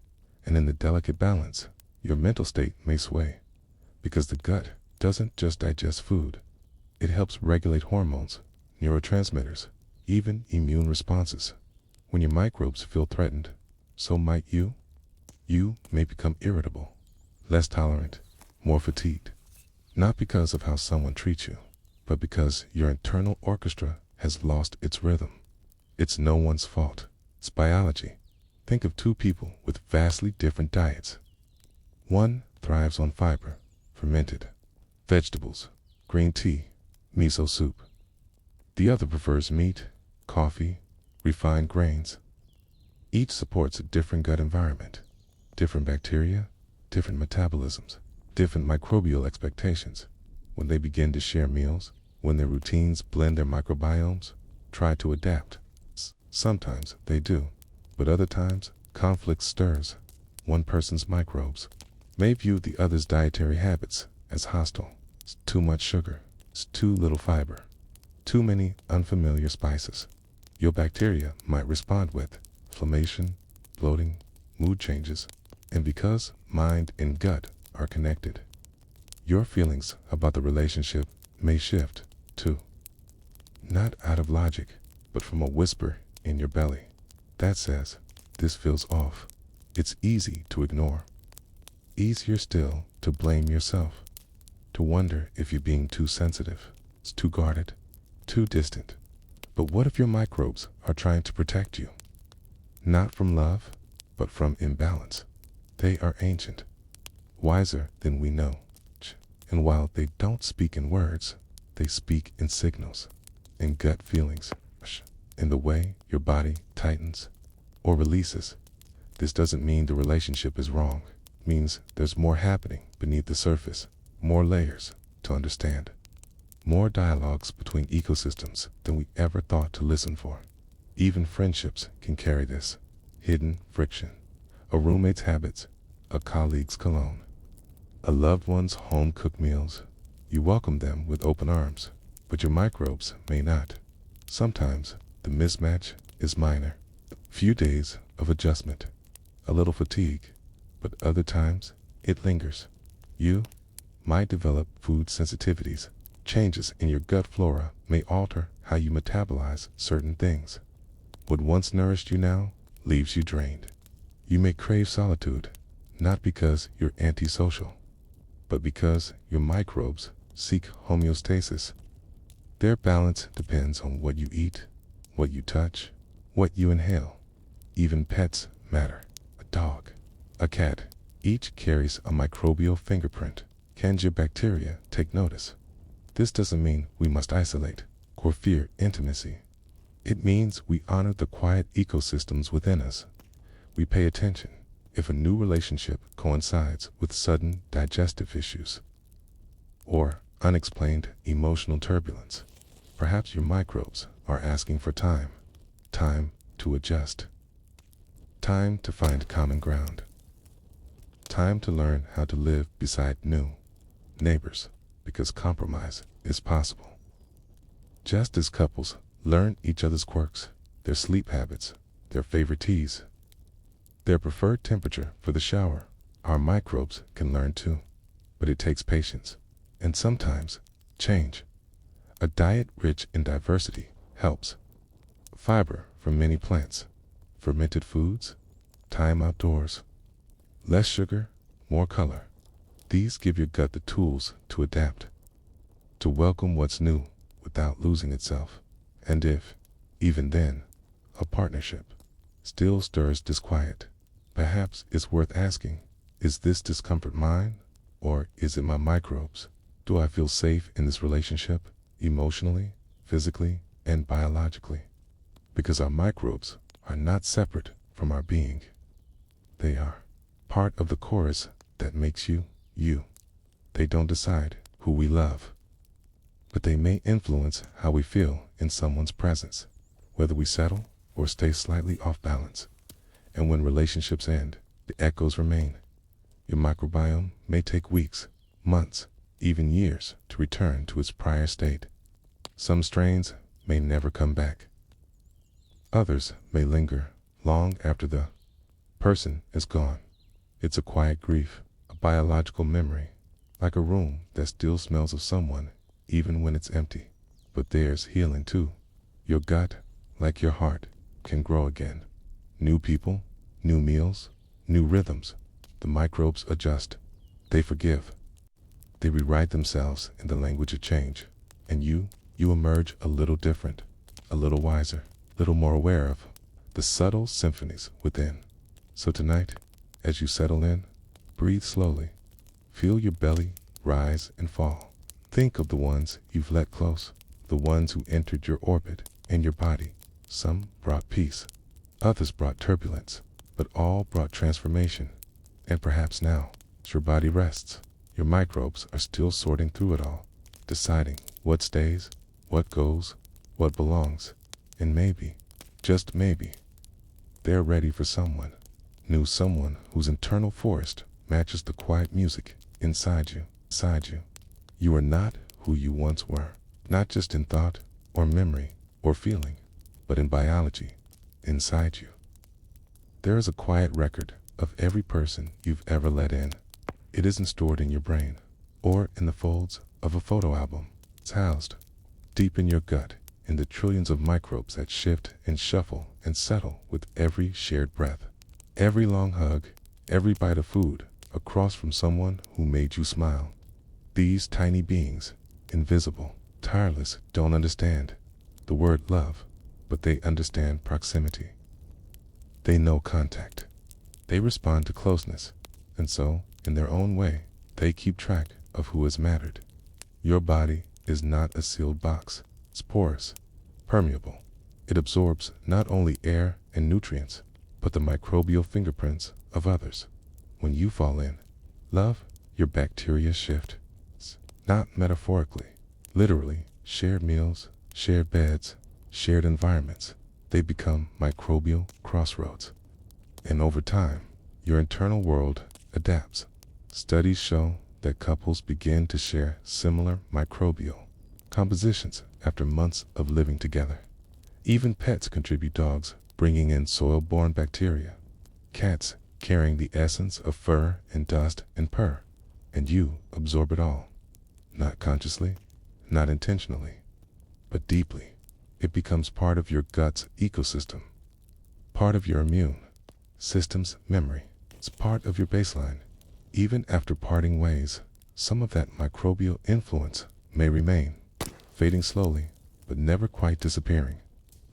A: And in the delicate balance, your mental state may sway. Because the gut doesn't just digest food. It helps regulate hormones, neurotransmitters, even immune responses. When your microbes feel threatened, so might you. You may become irritable, less tolerant, more fatigued. Not because of how someone treats you, but because your internal orchestra has lost its rhythm. It's no one's fault. It's biology. Think of two people with vastly different diets. One thrives on fiber, fermented vegetables, green tea, miso soup. The other prefers meat, coffee, refined grains. Each supports a different gut environment, different bacteria, different metabolisms, different microbial expectations. When they begin to share meals, when their routines blend their microbiomes, try to adapt. Sometimes they do, but other times conflict stirs. One person's microbes may view the other's dietary habits as hostile. It's too much sugar, it's too little fiber, too many unfamiliar spices. Your bacteria might respond with inflammation, bloating, mood changes, and because mind and gut are connected, your feelings about the relationship may shift too. Not out of logic, but from a whisper in your belly that says, this feels off. It's easy to ignore. Easier still to blame yourself, to wonder if you're being too sensitive, it's too guarded, too distant. But what if your microbes are trying to protect you? Not from love, but from imbalance. They are ancient, wiser than we know. And while they don't speak in words, they speak in signals, in gut feelings, in the way your body tightens or releases. This doesn't mean the relationship is wrong. It means there's more happening beneath the surface, more layers to understand, more dialogues between ecosystems than we ever thought to listen for. Even friendships can carry this hidden friction. A roommate's habits, a colleague's cologne, a loved one's home-cooked meals. You welcome them with open arms, but your microbes may not. Sometimes the mismatch is minor. A few days of adjustment, a little fatigue, but other times it lingers. You might develop food sensitivities. Changes in your gut flora may alter how you metabolize certain things. What once nourished you now leaves you drained. You may crave solitude, not because you're antisocial, but because your microbes seek homeostasis. Their balance depends on what you eat, what you touch, what you inhale. Even pets matter. A dog, a cat, each carries a microbial fingerprint. Can your bacteria take notice? This doesn't mean we must isolate or fear intimacy. It means we honor the quiet ecosystems within us. We pay attention if a new relationship coincides with sudden digestive issues or unexplained emotional turbulence. Perhaps your microbes are asking for time, time to adjust, time to find common ground, time to learn how to live beside new neighbors, because compromise is possible. Just as couples learn each other's quirks, their sleep habits, their favorite teas, their preferred temperature for the shower, our microbes can learn too. But it takes patience, and sometimes change. A diet rich in diversity helps. Fiber from many plants, fermented foods, time outdoors, less sugar, more color. These give your gut the tools to adapt, to welcome what's new without losing itself. And if, even then, a partnership still stirs disquiet, perhaps it's worth asking, is this discomfort mine, or is it my microbes? Do I feel safe in this relationship, emotionally, physically, and biologically? Because our microbes are not separate from our being. They are part of the chorus that makes you, you. They don't decide who we love, but they may influence how we feel in someone's presence, whether we settle or stay slightly off balance. And when relationships end, the echoes remain. Your microbiome may take weeks, months, even years to return to its prior state. Some strains may never come back. Others may linger long after the person is gone. It's a quiet grief, a biological memory, like a room that still smells of someone even when it's empty. But there's healing too. Your gut, like your heart, can grow again. New people, new meals, new rhythms. The microbes adjust. They forgive. They rewrite themselves in the language of change. And you emerge a little different, a little wiser, a little more aware of the subtle symphonies within. So tonight, as you settle in, breathe slowly. Feel your belly rise and fall. Think of the ones you've let close, the ones who entered your orbit and your body. Some brought peace, others brought turbulence, but all brought transformation. And perhaps now, as your body rests, your microbes are still sorting through it all, deciding what stays, what goes, what belongs, and maybe, just maybe, they're ready for someone new, someone whose internal forest matches the quiet music inside you. You are not who you once were, not just in thought or memory or feeling, but in biology, inside you. There is a quiet record of every person you've ever let in. It isn't stored in your brain or in the folds of a photo album. It's housed deep in your gut, in the trillions of microbes that shift and shuffle and settle with every shared breath, every long hug, every bite of food across from someone who made you smile. These tiny beings, invisible, tireless, don't understand the word love, but they understand proximity. They know contact. They respond to closeness, and so, in their own way, they keep track of who has mattered. Your body is not a sealed box. It's porous, permeable. It absorbs not only air and nutrients, but the microbial fingerprints of others. When you fall in love, your bacteria shift. Not metaphorically, literally. Shared meals, shared beds, shared environments. They become microbial crossroads. And over time, your internal world adapts. Studies show that couples begin to share similar microbial compositions after months of living together. Even pets contribute. Dogs bringing in soil-borne bacteria, cats carrying the essence of fur and dust and purr, and you absorb it all. Not consciously, not intentionally, but deeply. It becomes part of your gut's ecosystem, part of your immune system's memory. It's part of your baseline. Even after parting ways, some of that microbial influence may remain, fading slowly, but never quite disappearing.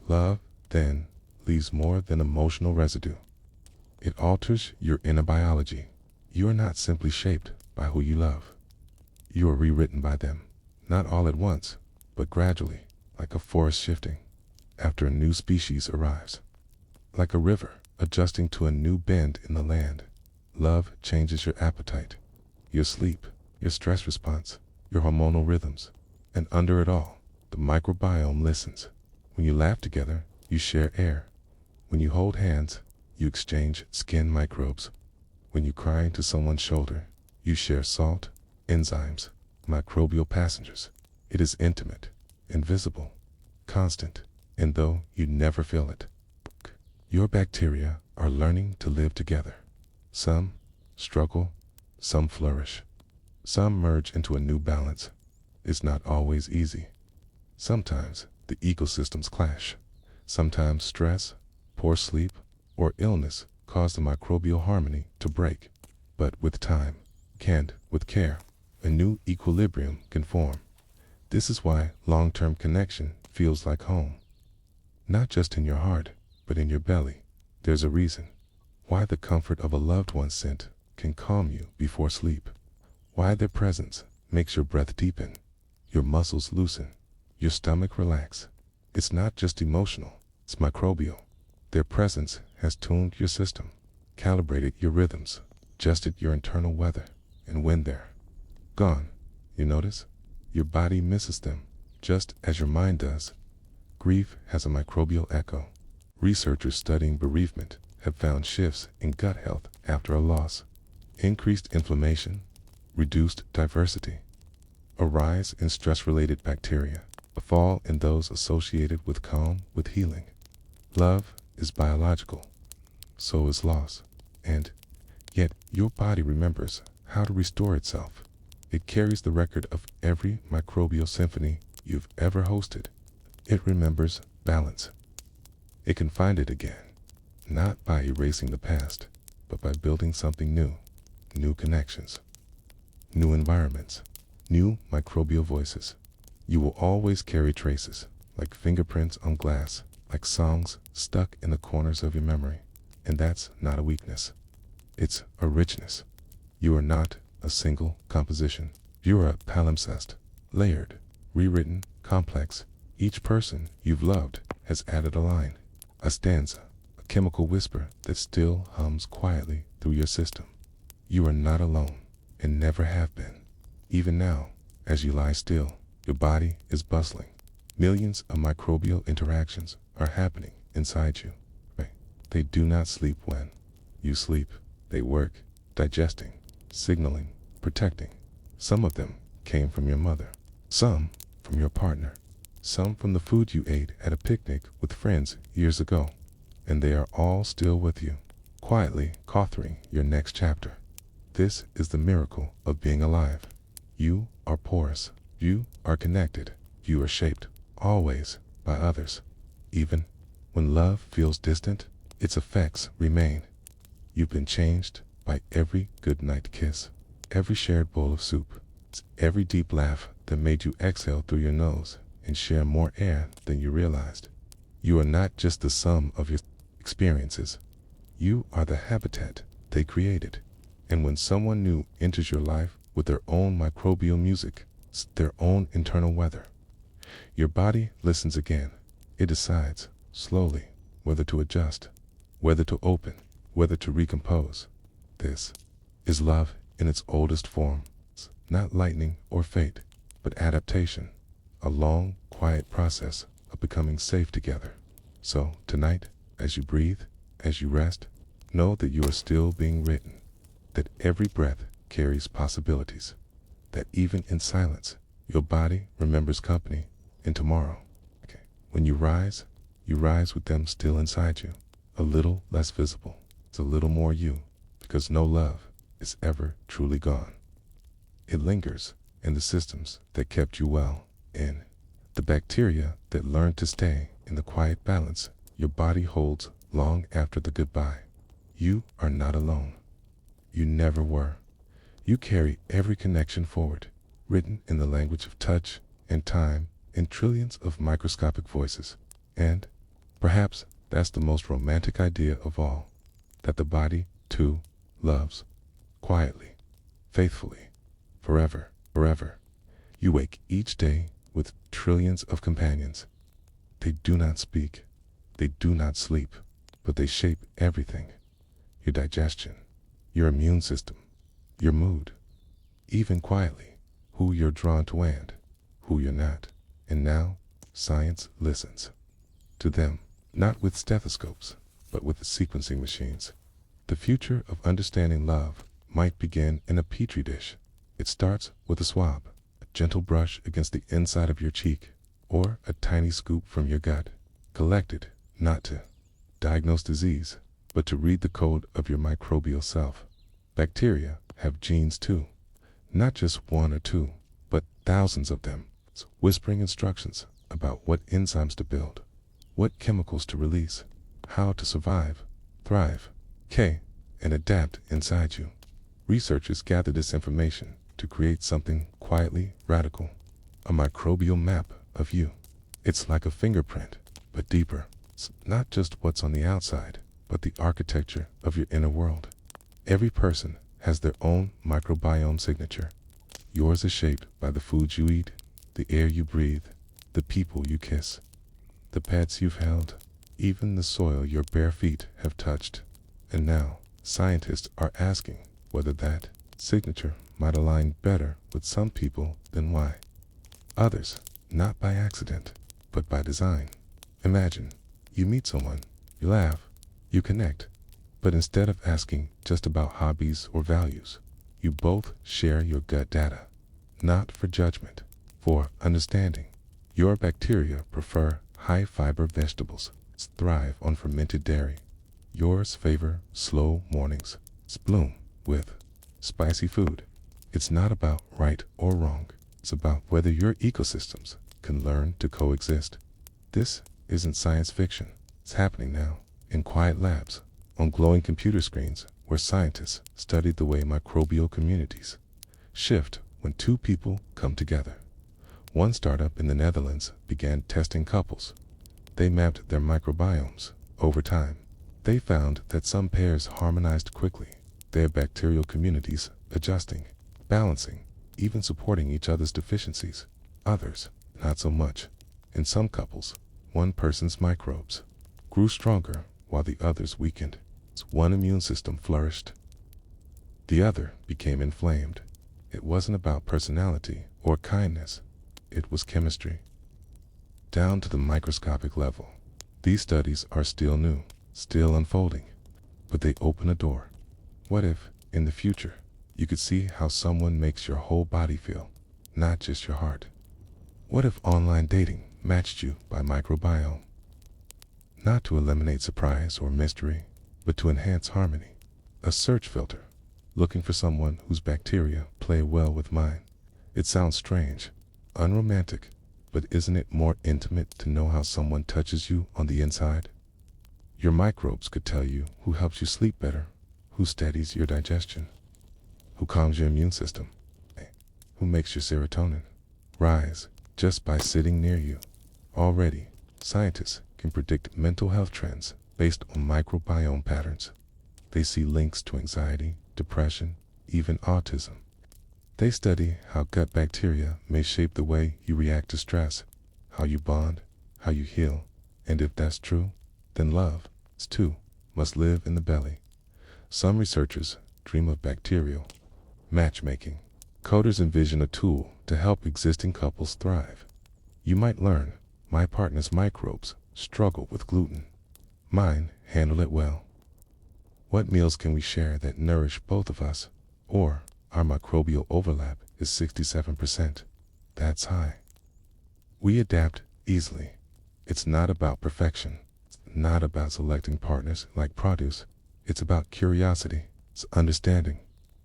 A: Love, then, leaves more than emotional residue. It alters your inner biology. You are not simply shaped by who you love. You are rewritten by them, not all at once, but gradually, like a forest shifting after a new species arrives. Like a river adjusting to a new bend in the land. Love changes your appetite, your sleep, your stress response, your hormonal rhythms. And under it all, the microbiome listens. When you laugh together, you share air. When you hold hands, you exchange skin microbes. When you cry into someone's shoulder, you share salt, enzymes, microbial passengers. It is intimate, invisible, constant, and though you never feel it, your bacteria are learning to live together. Some struggle, some flourish, some merge into a new balance. It's not always easy. Sometimes the ecosystems clash. Sometimes stress, poor sleep, or illness cause the microbial harmony to break. But with time, and with care, a new equilibrium can form. This is why long-term connection feels like home. Not just in your heart, but in your belly. There's a reason why the comfort of a loved one's scent can calm you before sleep. Why their presence makes your breath deepen, your muscles loosen, your stomach relax. It's not just emotional, it's microbial. Their presence has tuned your system, calibrated your rhythms, adjusted your internal weather. And when they're gone, you notice your body misses them, just as your mind does. Grief has a microbial echo. Researchers studying bereavement have found shifts in gut health after a loss, increased inflammation, reduced diversity, a rise in stress-related bacteria, a fall in those associated with calm with healing. Love is biological, so is loss, and yet your body remembers how to restore itself. It carries the record of every microbial symphony you've ever hosted. It remembers balance. It can find it again, not by erasing the past, but by building something new. New connections, new environments, new microbial voices. You will always carry traces, like fingerprints on glass, like songs stuck in the corners of your memory. And that's not a weakness. It's a richness. You are not a single composition. You are a palimpsest, layered, rewritten, complex. Each person you've loved has added a line, a stanza, a chemical whisper that still hums quietly through your system. You are not alone, and never have been. Even now, as you lie still, your body is bustling. Millions of microbial interactions are happening inside you. They do not sleep when you sleep. They work, digesting, signaling, protecting. Some of them came from your mother, some from your partner, some from the food you ate at a picnic with friends years ago, and they are all still with you, quietly authoring your next chapter. This is the miracle of being alive. You are porous. You are connected. You are shaped, always, by others. Even when love feels distant, its effects remain. You've been changed by every goodnight kiss, every shared bowl of soup, every deep laugh that made you exhale through your nose and share more air than you realized. You are not just the sum of your experiences. You are the habitat they created. And when someone new enters your life with their own microbial music, their own internal weather, your body listens again. It decides, slowly, whether to adjust, whether to open, whether to recompose. This is love in its oldest form. Not lightning or fate, but adaptation. A long, quiet process of becoming safe together. So, tonight, as you breathe, as you rest, know that you are still being written. That every breath carries possibilities. That even in silence, your body remembers company and tomorrow. When you rise with them still inside you. A little less visible. It's a little more you, because no love is ever truly gone. It lingers in the systems that kept you well, in the bacteria that learned to stay in the quiet balance your body holds long after the goodbye. You are not alone. You never were. You carry every connection forward, written in the language of touch and time in trillions of microscopic voices. And perhaps that's the most romantic idea of all, that the body, too, loves, quietly, faithfully, forever, forever. You wake each day with trillions of companions. They do not speak, they do not sleep, but they shape everything. Your digestion, your immune system, your mood, even quietly, who you're drawn to and who you're not. And now, science listens to them, not with stethoscopes, but with sequencing machines. The future of understanding love might begin in a petri dish. It starts with a swab, a gentle brush against the inside of your cheek, or a tiny scoop from your gut, collected not to diagnose disease, but to read the code of your microbial self. Bacteria have genes too, not just one or two, but thousands of them, whispering instructions about what enzymes to build, what chemicals to release, how to survive, thrive, and adapt inside you. Researchers gather this information to create something quietly radical, a microbial map of you. It's like a fingerprint, but deeper. It's not just what's on the outside, but the architecture of your inner world. Every person has their own microbiome signature. Yours is shaped by the foods you eat, the air you breathe, the people you kiss, the pets you've held, even the soil your bare feet have touched. And now, scientists are asking whether that signature might align better with some people than why others not by accident, but by design. Imagine, you meet someone, you laugh, you connect, but instead of asking just about hobbies or values, you both share your gut data, not for judgment, for understanding. Your bacteria prefer high-fiber vegetables, thrive on fermented dairy. Yours favor slow mornings, bloom with spicy food. It's not about right or wrong. It's about whether your ecosystems can learn to coexist. This isn't science fiction. It's happening now, in quiet labs, on glowing computer screens, where scientists study the way microbial communities shift when two people come together. One startup in the Netherlands began testing couples. They mapped their microbiomes over time. They found that some pairs harmonized quickly, their bacterial communities adjusting, balancing, even supporting each other's deficiencies. Others, not so much. In some couples, one person's microbes grew stronger while the others weakened. One immune system flourished, the other became inflamed. It wasn't about personality or kindness. It was chemistry. Down to the microscopic level. These studies are still new, still unfolding, but they open a door. What if, in the future, you could see how someone makes your whole body feel, not just your heart? What if online dating matched you by microbiome? Not to eliminate surprise or mystery, but to enhance harmony. A search filter, looking for someone whose bacteria play well with mine. It sounds strange, unromantic, but isn't it more intimate to know how someone touches you on the inside? Your microbes could tell you who helps you sleep better, who steadies your digestion, who calms your immune system, who makes your serotonin rise just by sitting near you. Already, scientists can predict mental health trends based on microbiome patterns. They see links to anxiety, depression, even autism. They study how gut bacteria may shape the way you react to stress, how you bond, how you heal, and if that's true, then love, too, must live in the belly. Some researchers dream of bacterial matchmaking. Coders envision a tool to help existing couples thrive. You might learn, my partner's microbes struggle with gluten. Mine handle it well. What meals can we share that nourish both of us? Or, our microbial overlap is 67%. That's high. We adapt easily. It's not about perfection. It's not about selecting partners like produce. It's about curiosity. It's understanding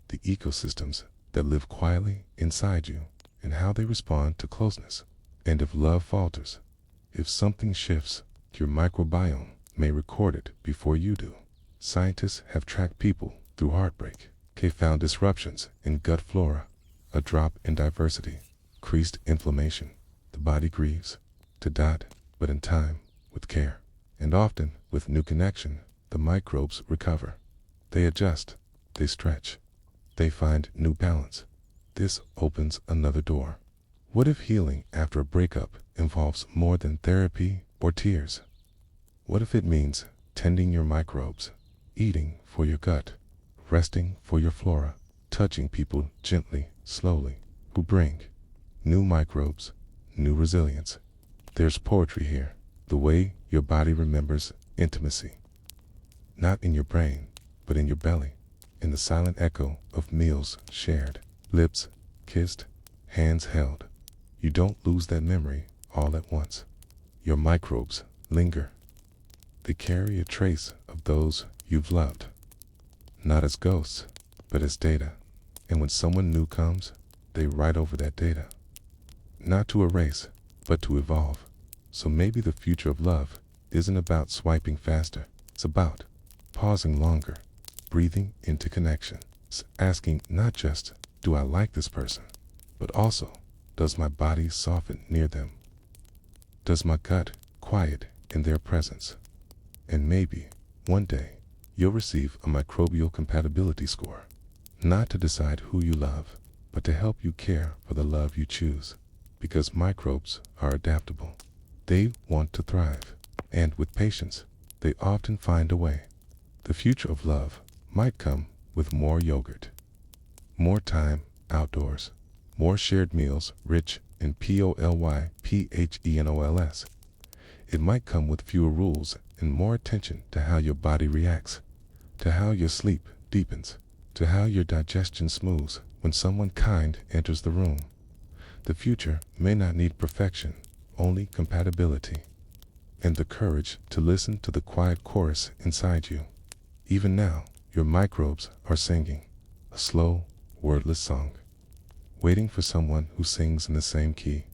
A: the ecosystems that live quietly inside you and how they respond to closeness. And if love falters, if something shifts, your microbiome may record it before you do. Scientists have tracked people through heartbreak. They found disruptions in gut flora, a drop in diversity, increased inflammation. The body grieves to dot, but in time, with care, and often with new connection, the microbes recover. They adjust, they stretch, they find new balance. This opens another door. What if healing after a breakup involves more than therapy or tears? What if it means tending your microbes, eating for your gut, resting for your flora, touching people gently, slowly, who bring new microbes, new resilience? There's poetry here, the way your body remembers intimacy. Not in your brain, but in your belly, in the silent echo of meals shared, lips kissed, hands held. You don't lose that memory all at once. Your microbes linger. They carry a trace of those you've loved, not as ghosts, but as data. And when someone new comes, they write over that data. Not to erase, but to evolve. So maybe the future of love isn't about swiping faster. It's about pausing longer, breathing into connection. It's asking not just, do I like this person, but also, does my body soften near them? Does my gut quiet in their presence? And maybe, one day, you'll receive a microbial compatibility score, not to decide who you love, but to help you care for the love you choose. Because microbes are adaptable. They want to thrive, and with patience, they often find a way. The future of love might come with more yogurt, more time outdoors, more shared meals rich and polyphenols. It might come with fewer rules and more attention to how your body reacts, to how your sleep deepens, to how your digestion smooths when someone kind enters the room. The future may not need perfection, only compatibility, and the courage to listen to the quiet chorus inside you. Even now, your microbes are singing a slow, wordless song, waiting for someone who sings in the same key.